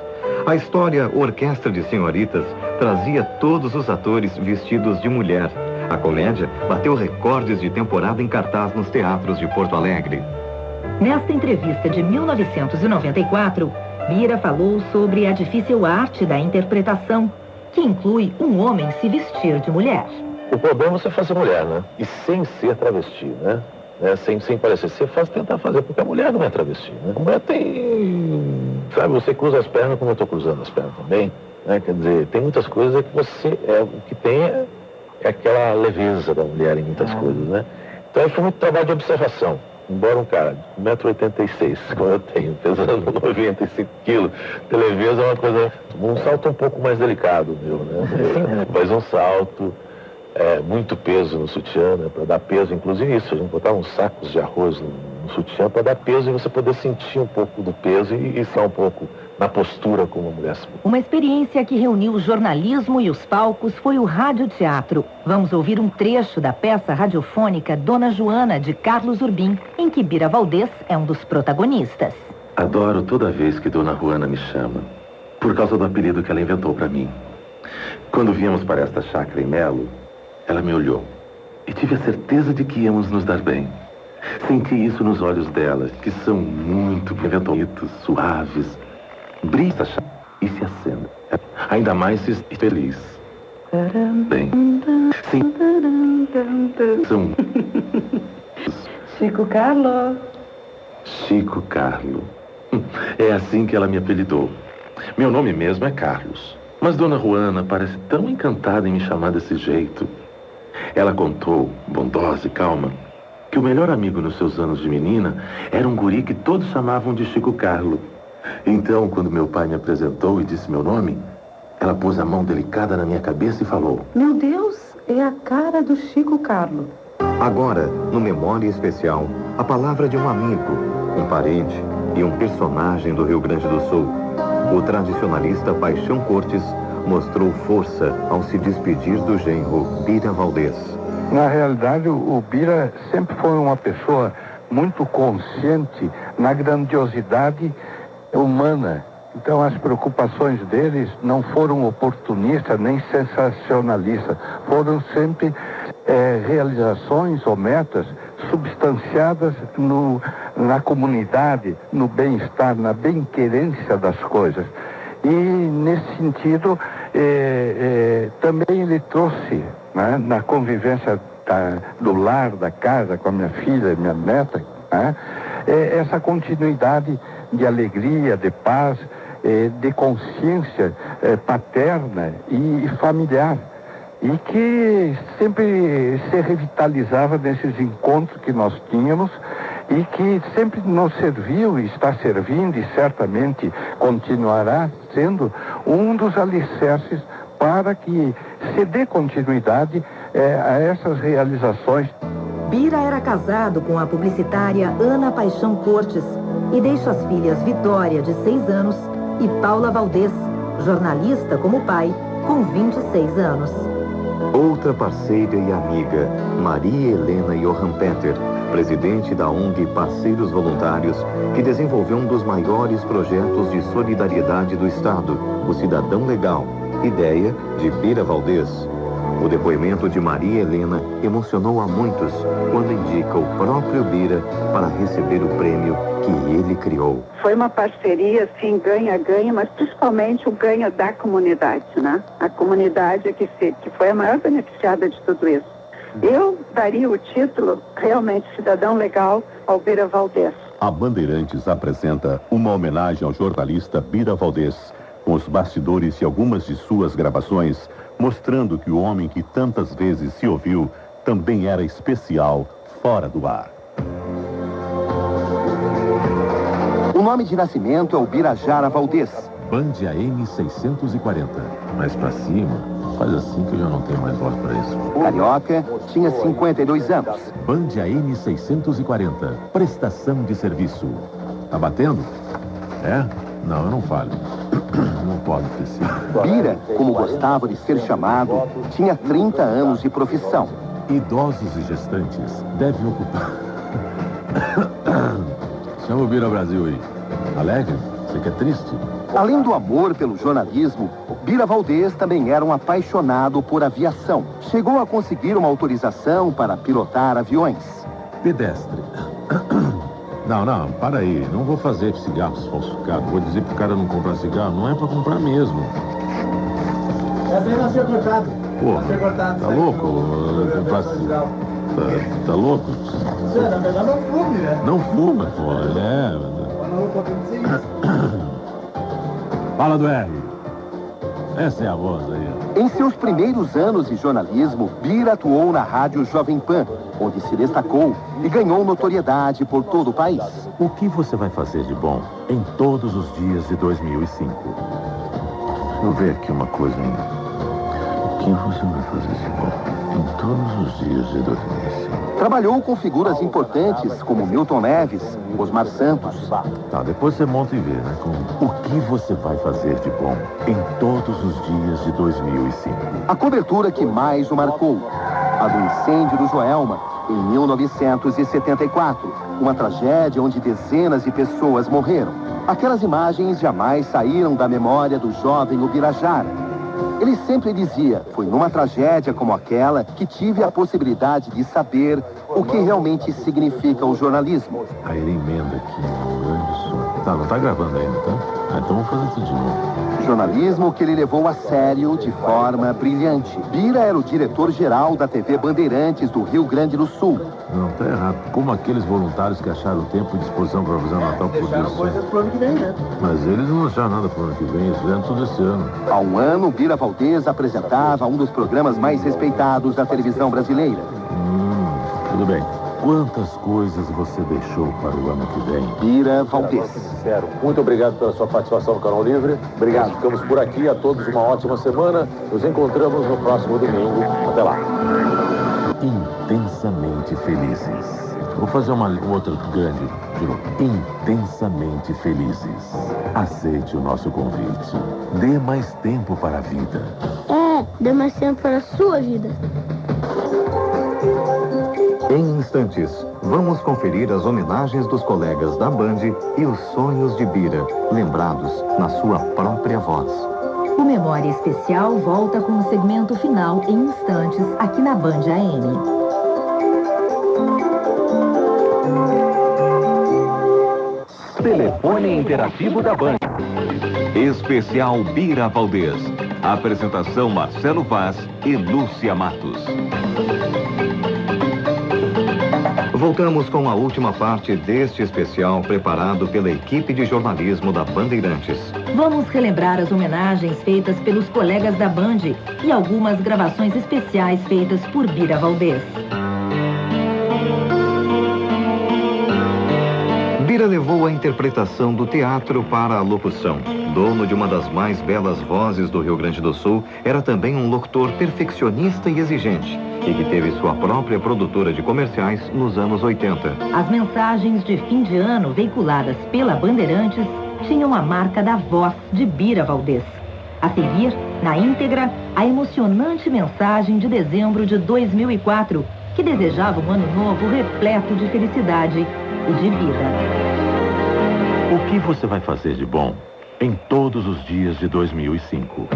S2: A história Orquestra de Senhoritas trazia todos os atores vestidos de mulher. A comédia bateu recordes de temporada em cartaz nos teatros de Porto Alegre.
S3: Nesta entrevista de 1994, Bira falou sobre a difícil arte da interpretação. que inclui um homem se vestir de mulher.
S11: O problema é você fazer mulher, né? E sem ser travesti, né? Sem parecer. Você tentar fazer, porque a mulher não é travesti, né? A mulher tem... Sabe, você cruza as pernas como eu estou cruzando as pernas também, né? Quer dizer, tem muitas coisas que você... o que tem é aquela leveza da mulher em muitas coisas, né? Então aí foi muito trabalho de observação. Embora um cara de 1,86m, como eu tenho, pesando 95 quilos, ter leveza é uma coisa... Um salto um pouco mais delicado, meu, né? Mas um salto... muito peso no sutiã, né, para dar peso, inclusive isso, a gente botava uns sacos de arroz no sutiã para dar peso e você poder sentir um pouco do peso e estar um pouco na postura como uma mulher.
S3: Uma experiência que reuniu o jornalismo e os palcos foi o radioteatro. Vamos ouvir um trecho da peça radiofônica Dona Joana, de Carlos Urbim, em que Bira Valdez é um dos protagonistas.
S11: Adoro toda vez que Dona Juana me chama, por causa do apelido que ela inventou para mim. Quando viemos para esta chácara em Melo, ela me olhou e tive a certeza de que íamos nos dar bem. Senti isso nos olhos dela, que são muito bonitos, suaves. Brilha e se acenda. Ainda mais se feliz. Bem, sim. São...
S17: Chico Carlo.
S11: Chico Carlo. É assim que ela me apelidou. Meu nome mesmo é Carlos. Mas Dona Juana parece tão encantada em me chamar desse jeito. Ela contou, bondosa e calma, que o melhor amigo nos seus anos de menina era um guri que todos chamavam de Chico Carlo. Então, quando meu pai me apresentou e disse meu nome, ela pôs a mão delicada na minha cabeça e falou:
S17: Meu Deus, é a cara do Chico Carlo.
S2: Agora, no Memória Especial, a palavra de um amigo, um parente e um personagem do Rio Grande do Sul. O tradicionalista Paixão Cortes mostrou força ao se despedir do genro Bira Valdez.
S10: Na realidade, o Bira sempre foi uma pessoa muito consciente na grandiosidade humana. Então, as preocupações deles não foram oportunistas nem sensacionalistas, foram sempre realizações ou metas substanciadas na comunidade, no bem-estar, na bem-querência das coisas. E, nesse sentido, também ele trouxe, né, na convivência do lar, da casa, com a minha filha e minha neta, né, essa continuidade de alegria, de paz, de consciência paterna e familiar. E que sempre se revitalizava nesses encontros que nós tínhamos e que sempre nos serviu e está servindo e certamente continuará sendo um dos alicerces para que se dê continuidade a essas realizações.
S3: Bira era casado com a publicitária Ana Paixão Cortes e deixa as filhas Vitória, de 6 anos, e Paula Valdez, jornalista como pai, com 26 anos.
S2: Outra parceira e amiga, Maria Helena Johan Peter, presidente da ONG Parceiros Voluntários, que desenvolveu um dos maiores projetos de solidariedade do Estado, o Cidadão Legal, ideia de Bira Valdez. O depoimento de Maria Helena emocionou a muitos quando indica o próprio Bira para receber o prêmio que ele criou.
S17: Foi uma parceria, assim, ganha-ganha, mas principalmente o ganho da comunidade, né? A comunidade que foi a maior beneficiada de tudo isso. Eu daria o título, realmente, Cidadão Legal, ao Bira Valdez.
S1: A Bandeirantes apresenta uma homenagem ao jornalista Bira Valdez, com os bastidores e algumas de suas gravações, mostrando que o homem que tantas vezes se ouviu também era especial fora do ar.
S4: O nome de nascimento é o Birajara Valdez.
S1: Band AM 640. Mais pra cima, faz assim que eu já não tenho mais voz para isso.
S4: Carioca, tinha 52 anos.
S1: Band AM 640. Prestação de serviço. Tá batendo? É? Não, eu não falho. Não pode ter sido.
S4: Bira, como gostava de ser chamado, tinha 30 anos de profissão.
S1: Idosos e gestantes devem ocupar... Chama o Bira Brasil aí. Alegre? Você que é triste?
S4: Além do amor pelo jornalismo, Bira Valdez também era um apaixonado por aviação. Chegou a conseguir uma autorização para pilotar aviões.
S1: Pedestre. Não, para aí. Não vou fazer cigarros falsificados. Vou dizer pro cara não comprar cigarro. Não é para comprar mesmo.
S18: Essa aí vai ser cortada.
S11: Pô,
S18: Vai ser cortada.
S11: tá louco? Tá louco?
S18: Na verdade, não fume, né?
S11: Não fuma, pô. Fala do R. Essa é a voz aí.
S4: Em seus primeiros anos de jornalismo, Bira atuou na Rádio Jovem Pan, onde se destacou e ganhou notoriedade por todo o país.
S12: O que você vai fazer de bom em todos os dias de 2005?
S11: Eu ver aqui uma coisa ainda. O que você vai fazer de bom em todos os dias de 2005?
S4: Trabalhou com figuras importantes como Milton Neves, Osmar Santos.
S12: Tá, depois você monta e vê, né? O que você vai fazer de bom em todos os dias de 2005?
S4: A cobertura que mais o marcou, a do incêndio do Joelma, em 1974. Uma tragédia onde dezenas de pessoas morreram. Aquelas imagens jamais saíram da memória do jovem Ubirajara. Ele sempre dizia, foi numa tragédia como aquela que tive a possibilidade de saber o que realmente significa o jornalismo.
S11: Aí ele emenda aqui, um grande som. Tá, não tá gravando ainda, tá? Então vamos fazer tudo de novo.
S4: Jornalismo que ele levou a sério de forma brilhante. Bira era o diretor-geral da TV Bandeirantes do Rio Grande do Sul.
S11: Não, tá errado. Como aqueles voluntários que acharam tempo e disposição para fazer o Natal por
S18: Deixaram coisas pro ano que vem, né?
S11: Mas eles não acharam nada pro ano que vem, eles fizeram tudo esse ano.
S4: Há um ano, Bira Valdez apresentava um dos programas mais respeitados da televisão brasileira.
S11: Tudo bem. Quantas coisas você deixou para o ano que vem?
S4: Bira Valdez.
S6: Sincero, muito obrigado pela sua participação no Canal Livre. Obrigado. Nós ficamos por aqui. A todos uma ótima semana. Nos encontramos no próximo domingo. Até lá.
S12: Intensamente felizes.
S11: Vou fazer uma outra grande, de novo.
S12: Intensamente felizes. Aceite o nosso convite. Dê mais tempo para a vida.
S19: Dê mais tempo para a sua vida.
S2: Em instantes, vamos conferir as homenagens dos colegas da Band e os sonhos de Bira, lembrados na sua própria voz.
S3: O Memória Especial volta com o segmento final em instantes aqui na Band AM.
S12: Telefone interativo da Band. Especial Bira Valdez. Apresentação Marcelo Vaz e Lúcia Matos.
S2: Voltamos com a última parte deste especial preparado pela equipe de jornalismo da Bandeirantes.
S3: Vamos relembrar as homenagens feitas pelos colegas da Band e algumas gravações especiais feitas por Bira Valdez.
S2: Bira levou a interpretação do teatro para a locução. Dono de uma das mais belas vozes do Rio Grande do Sul, era também um locutor perfeccionista e exigente, e que teve sua própria produtora de comerciais nos anos 80.
S3: As mensagens de fim de ano veiculadas pela Bandeirantes tinham a marca da voz de Bira Valdez. A seguir, na íntegra, a emocionante mensagem de dezembro de 2004, que desejava um ano novo repleto de felicidade e de vida.
S12: O que você vai fazer de bom em todos os dias de 2005?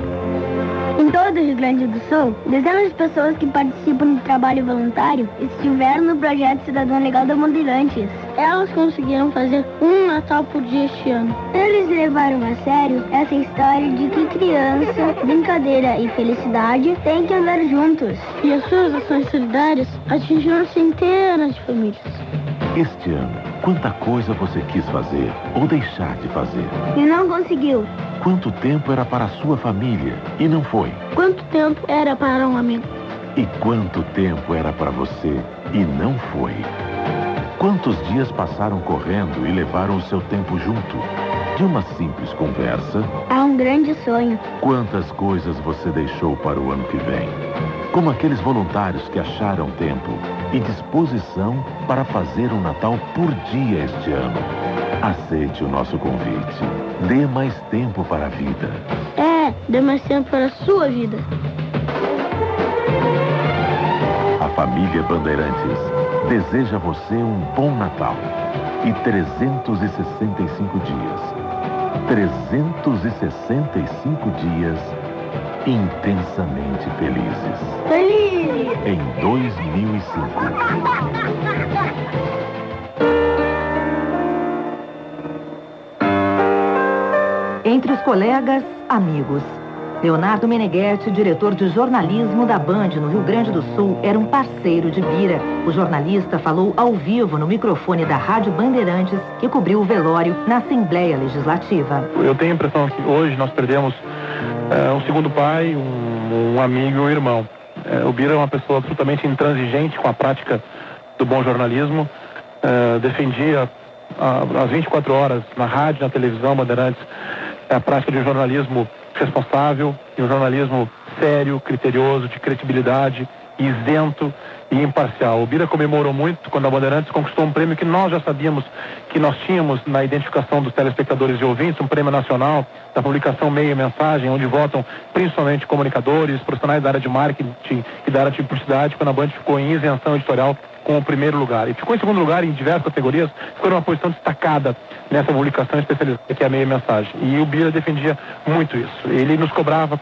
S19: Em todo o Rio Grande do Sul, dezenas de pessoas que participam do trabalho voluntário estiveram no projeto Cidadão Legal da Bandeirantes. Elas conseguiram fazer um Natal por dia este ano. Eles levaram a sério essa história de que criança, brincadeira e felicidade têm que andar juntos. E as suas ações solidárias atingiram centenas de famílias.
S12: Este ano, quanta coisa você quis fazer ou deixar de fazer?
S19: E não conseguiu.
S12: Quanto tempo era para a sua família e não foi?
S19: Quanto tempo era para um amigo?
S12: E quanto tempo era para você e não foi? Quantos dias passaram correndo e levaram o seu tempo junto? De uma simples conversa?
S19: Há um grande sonho.
S12: Quantas coisas você deixou para o ano que vem? Como aqueles voluntários que acharam tempo e disposição para fazer um Natal por dia este ano. Aceite o nosso convite. Dê mais tempo para a vida.
S19: Dê mais tempo para a sua vida.
S12: A família Bandeirantes deseja a você um bom Natal e 365 dias. 365 dias intensamente felizes.
S19: Feliz!
S12: Em 2005.
S3: Entre os colegas, amigos. Leonardo Meneghetti, diretor de jornalismo da Band no Rio Grande do Sul, era um parceiro de Bira. O jornalista falou ao vivo no microfone da Rádio Bandeirantes, que cobriu o velório na Assembleia Legislativa.
S20: Eu tenho a impressão que hoje nós perdemos um segundo pai, um amigo e um irmão. O Bira é uma pessoa absolutamente intransigente com a prática do bom jornalismo. Defendia às 24 horas na rádio, na televisão, Bandeirantes, a prática de um jornalismo responsável e um jornalismo sério, criterioso, de credibilidade, isento e imparcial. O Bira comemorou muito quando a Bandeirantes conquistou um prêmio que nós já sabíamos que nós tínhamos na identificação dos telespectadores e ouvintes, um prêmio nacional da publicação Meio e Mensagem, onde votam principalmente comunicadores, profissionais da área de marketing e da área de publicidade, quando a Band ficou em isenção editorial com o primeiro lugar. E ficou em segundo lugar em diversas categorias, ficou numa posição destacada nessa publicação especializada que é a Meia Mensagem. E o Bira defendia muito isso. Ele nos cobrava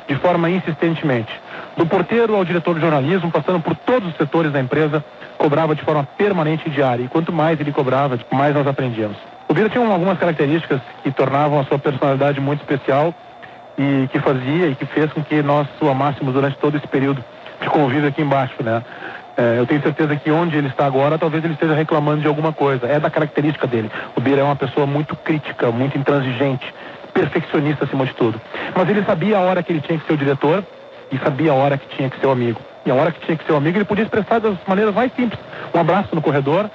S20: de forma insistentemente. Do porteiro ao diretor de jornalismo, passando por todos os setores da empresa, cobrava de forma permanente e diária. E quanto mais ele cobrava, mais nós aprendíamos. O Bira tinha algumas características que tornavam a sua personalidade muito especial e que fazia e que fez com que nós o amássemos durante todo esse período de convívio aqui embaixo, né? Eu tenho certeza que onde ele está agora, talvez ele esteja reclamando de alguma coisa. É da característica dele. O Bira é uma pessoa muito crítica, muito intransigente, perfeccionista acima de tudo. Mas ele sabia a hora que ele tinha que ser o diretor e sabia a hora que tinha que ser o amigo. E a hora que tinha que ser o amigo, ele podia expressar das maneiras mais simples. Um abraço no corredor,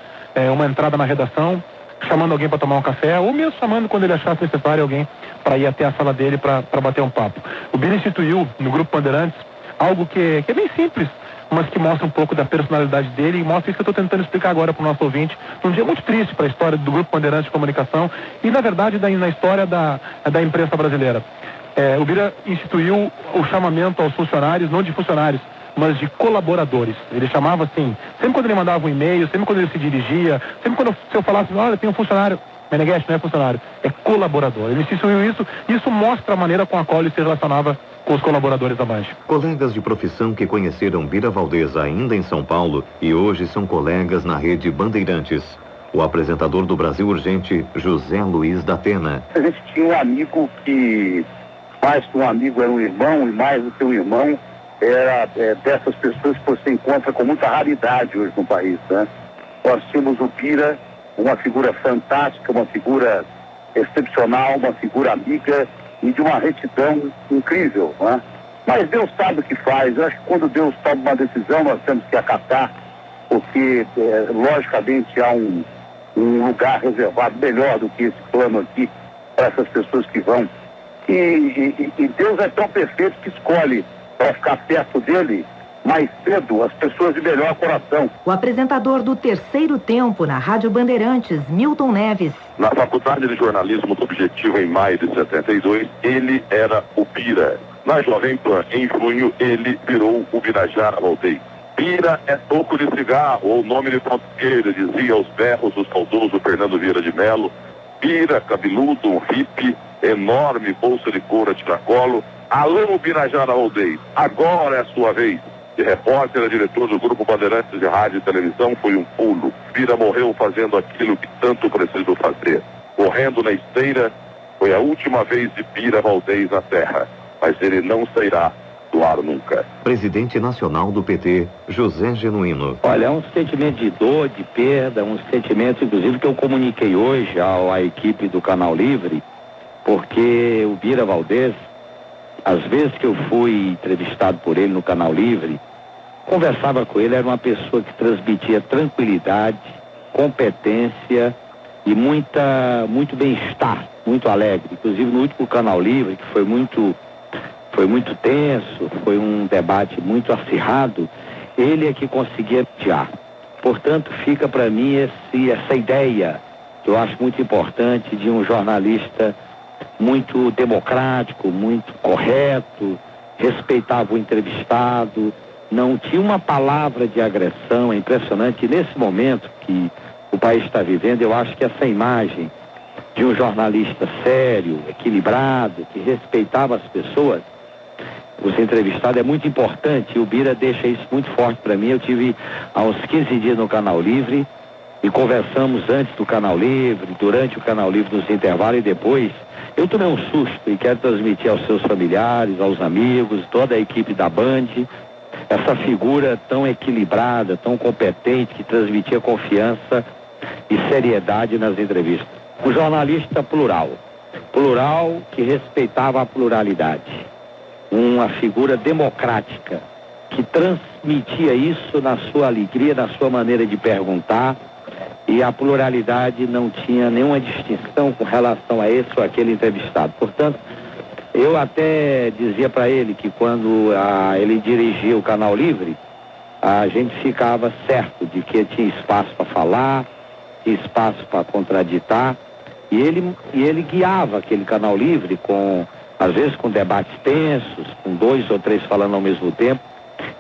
S20: uma entrada na redação, chamando alguém para tomar um café, ou mesmo chamando, quando ele achasse necessário, alguém para ir até a sala dele para bater um papo. O Bira instituiu no Grupo Bandeirantes algo que é bem simples, mas que mostra um pouco da personalidade dele e mostra isso que eu estou tentando explicar agora para o nosso ouvinte, num dia muito triste para a história do Grupo Bandeirantes de Comunicação e, na verdade, na história da imprensa brasileira. O Bira instituiu o chamamento aos funcionários, não de funcionários, mas de colaboradores. Ele chamava assim, sempre quando ele mandava um e-mail, sempre quando ele se dirigia, sempre quando eu falasse, olha, tem um funcionário, Meneghetti não é funcionário, é colaborador. Ele instituiu isso, e isso mostra a maneira com a qual ele se relacionava com os colaboradores da Band.
S2: Colegas de profissão que conheceram Bira Valdez ainda em São Paulo e hoje são colegas na rede Bandeirantes. O apresentador do Brasil Urgente, José Luiz da Atena.
S10: A gente tinha um amigo que, mais que um amigo, era um irmão, e mais do que um irmão, era dessas pessoas que você encontra com muita raridade hoje no país, né? Nós tínhamos o Bira, uma figura fantástica, uma figura excepcional, uma figura amiga e de uma retidão incrível, né? Mas Deus sabe o que faz. Eu acho que quando Deus toma uma decisão, nós temos que acatar, porque, logicamente, há um lugar reservado melhor do que esse plano aqui para essas pessoas que vão. E Deus é tão perfeito que escolhe para ficar perto dele mais cedo as pessoas de melhor coração.
S3: O apresentador do Terceiro Tempo na Rádio Bandeirantes, Milton Neves.
S11: Na Faculdade de Jornalismo do Objetivo, em maio de 72, ele era o Bira. Na Jovem Pan, em junho, ele virou o Birajara Valdez. Bira é toco de cigarro, ou nome de português, dizia aos berros o saudoso Fernando Vieira de Mello. Bira, cabeludo, um hippie, enorme bolsa de couro a tiracolo. Alô, Birajara Valdez, agora é a sua vez. De repórter a diretor do Grupo Bandeirantes de Rádio e Televisão foi um pulo. Bira morreu fazendo aquilo que tanto precisou fazer. Correndo na esteira, foi a última vez de Bira Valdez na Terra. Mas ele não sairá do ar nunca.
S2: Presidente nacional do PT, José Genuíno.
S21: Olha, é um sentimento de dor, de perda, um sentimento, inclusive, que eu comuniquei hoje à equipe do Canal Livre, porque o Bira Valdez, às vezes que eu fui entrevistado por ele no Canal Livre, conversava com ele, era uma pessoa que transmitia tranquilidade, competência e muito bem-estar, muito alegre. Inclusive no último Canal Livre, que foi muito tenso, foi um debate muito acirrado, ele é que conseguia mediar. Portanto, fica para mim essa ideia, que eu acho muito importante, de um jornalista muito democrático, muito correto, respeitava o entrevistado, não tinha uma palavra de agressão. É impressionante. Nesse momento que o país está vivendo, eu acho que essa imagem de um jornalista sério, equilibrado, que respeitava as pessoas, os entrevistados, é muito importante. E o Bira deixa isso muito forte para mim. Eu tive há uns 15 dias no Canal Livre, e conversamos antes do Canal Livre, durante o Canal Livre, nos intervalos e depois. Eu tomei um susto e quero transmitir aos seus familiares, aos amigos, toda a equipe da Band, essa figura tão equilibrada, tão competente, que transmitia confiança e seriedade nas entrevistas. O jornalista plural que respeitava a pluralidade. Uma figura democrática, que transmitia isso na sua alegria, na sua maneira de perguntar, e a pluralidade não tinha nenhuma distinção com relação a esse ou aquele entrevistado. Portanto, eu até dizia para ele que quando ele dirigia o Canal Livre, a gente ficava certo de que tinha espaço para falar, tinha espaço para contraditar, e ele guiava aquele Canal Livre às vezes com debates tensos, com 2 ou 3 falando ao mesmo tempo,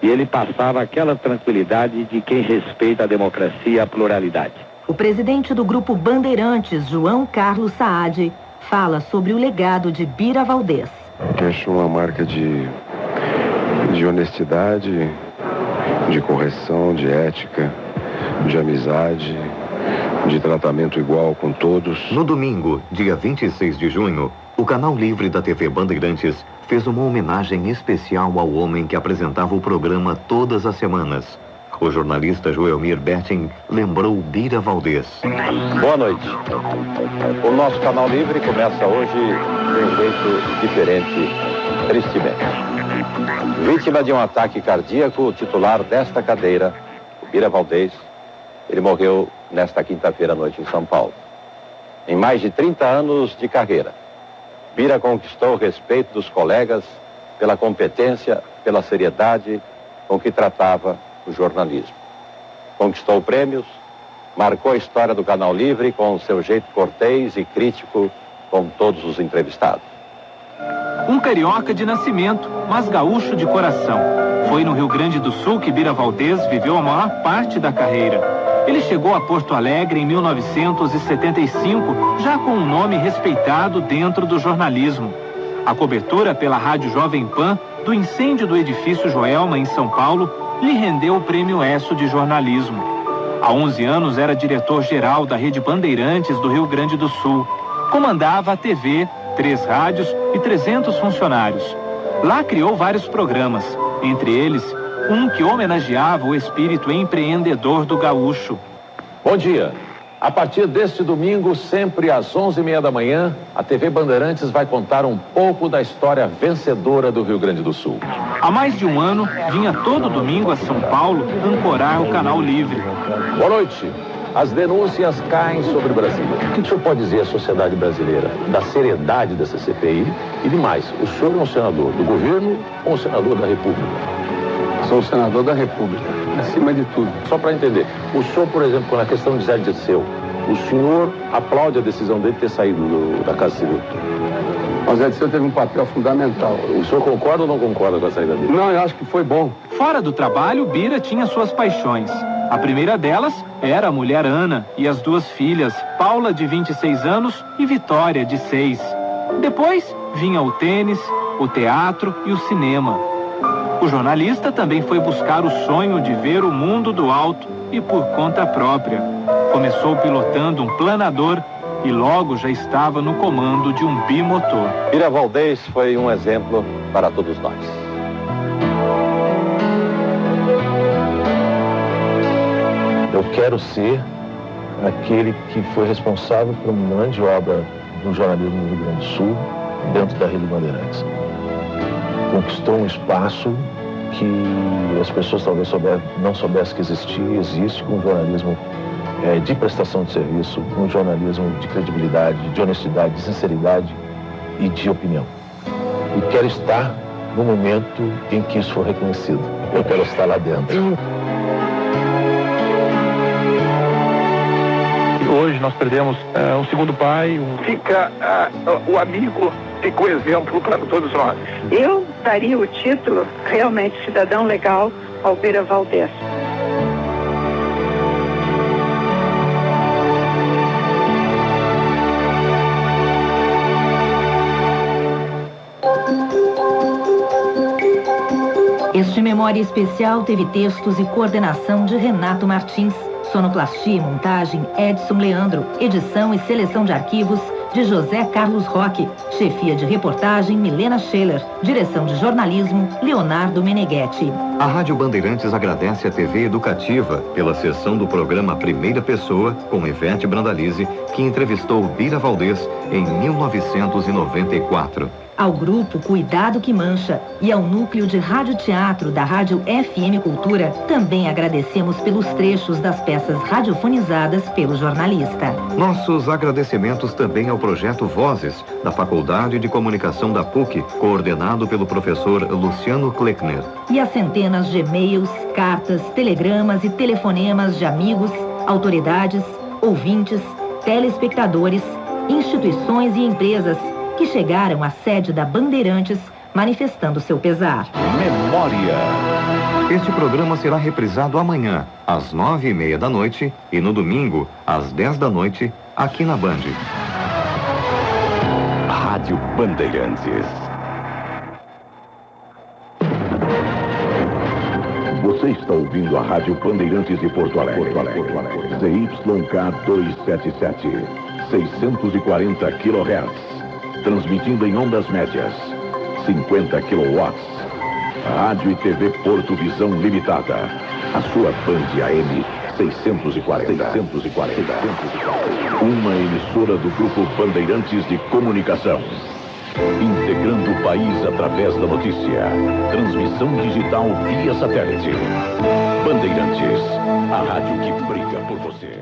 S21: e ele passava aquela tranquilidade de quem respeita a democracia e a pluralidade.
S3: O presidente do Grupo Bandeirantes, João Carlos Saad, fala sobre o legado de Bira Valdez.
S5: Deixou uma marca de honestidade, de correção, de ética, de amizade, de tratamento igual com todos.
S2: No domingo, dia 26 de junho, o Canal Livre da TV Bandeirantes fez uma homenagem especial ao homem que apresentava o programa todas as semanas. O jornalista Joelmir Bertin lembrou Bira Valdez.
S6: Boa noite. O nosso Canal Livre começa hoje de um jeito diferente, tristemente. Vítima de um ataque cardíaco, o titular desta cadeira, o Bira Valdez, ele morreu nesta quinta-feira à noite em São Paulo. Em mais de 30 anos de carreira, Bira conquistou o respeito dos colegas pela competência, pela seriedade com que tratava o jornalismo. Conquistou prêmios, marcou a história do Canal Livre com o seu jeito cortês e crítico com todos os entrevistados.
S22: Um carioca de nascimento, mas gaúcho de coração. Foi no Rio Grande do Sul que Bira Valdez viveu a maior parte da carreira. Ele chegou a Porto Alegre em 1975, já com um nome respeitado dentro do jornalismo. A cobertura pela Rádio Jovem Pan do incêndio do edifício Joelma, em São Paulo, lhe rendeu o Prêmio ESSO de jornalismo. Há 11 anos era diretor-geral da Rede Bandeirantes do Rio Grande do Sul. Comandava a TV, 3 rádios e 300 funcionários. Lá criou vários programas, entre eles um que homenageava o espírito empreendedor do gaúcho.
S6: Bom dia. A partir deste domingo, sempre às 11h30 da manhã, a TV Bandeirantes vai contar um pouco da história vencedora do Rio Grande do Sul.
S22: Há mais de um ano, vinha todo domingo a São Paulo ancorar o Canal Livre.
S6: Boa noite. As denúncias caem sobre o Brasil. O que o senhor pode dizer à sociedade brasileira da seriedade dessa CPI e demais? O senhor é um senador do governo ou um senador da República?
S23: Sou senador da República, acima de tudo.
S6: Só para entender, o senhor, por exemplo, na questão de Zé Dirceu, o senhor aplaude a decisão dele de ter saído da Casa Civil?
S23: O Zé Dirceu teve um papel fundamental.
S6: O senhor concorda ou não concorda com a saída dele?
S23: Não, eu acho que foi bom.
S22: Fora do trabalho, Bira tinha suas paixões. A primeira delas era a mulher Ana e as 2 filhas, Paula, de 26 anos, e Vitória, de 6. Depois vinha o tênis, o teatro e o cinema. O jornalista também foi buscar o sonho de ver o mundo do alto e por conta própria. Começou pilotando um planador e logo já estava no comando de um bimotor.
S6: Bira Valdez foi um exemplo para todos nós.
S11: Eu quero ser aquele que foi responsável por uma grande obra do jornalismo no Rio Grande do Sul, dentro da Rede Bandeirantes. Conquistou um espaço que as pessoas talvez não soubessem que existia e existe, com um jornalismo de prestação de serviço, um jornalismo de credibilidade, de honestidade, de sinceridade e de opinião. E quero estar no momento em que isso for reconhecido. Eu quero estar lá dentro.
S20: Hoje nós perdemos um segundo pai.
S8: Fica o amigo, fica o exemplo para todos nós.
S17: Eu daria o título, realmente, cidadão legal, ao Bira Valdez.
S3: Este Memória Especial teve textos e coordenação de Renato Martins, Sonoplastia e montagem Edson Leandro. Edição e seleção de arquivos de José Carlos Roque. Chefia de reportagem Milena Scheller. Direção de jornalismo Leonardo Meneghetti.
S2: A Rádio Bandeirantes agradece a TV Educativa pela sessão do programa Primeira Pessoa com Ivete Brandalize, que entrevistou Bira Valdez em 1994.
S3: Ao grupo Cuidado que Mancha e ao núcleo de radioteatro da Rádio FM Cultura, também agradecemos pelos trechos das peças radiofonizadas pelo jornalista.
S2: Nossos agradecimentos também ao projeto Vozes, da Faculdade de Comunicação da PUC, coordenado pelo professor Luciano Kleckner.
S3: E a centenas de e-mails, cartas, telegramas e telefonemas de amigos, autoridades, ouvintes, telespectadores, instituições e empresas que chegaram à sede da Bandeirantes manifestando seu pesar.
S12: Memória.
S2: Este programa será reprisado amanhã, às 9h30 da noite e no domingo, às 10 da noite, aqui na Band.
S12: Rádio Bandeirantes.
S1: Você está ouvindo a Rádio Bandeirantes de Porto Alegre. ZYK 277, 640 kHz. Transmitindo em ondas médias, 50 kW. Rádio e TV Porto Visão Limitada. A sua Band AM 640. Uma emissora do Grupo Bandeirantes de Comunicação. Integrando o país através da notícia. Transmissão digital via satélite. Bandeirantes, a rádio que briga por você.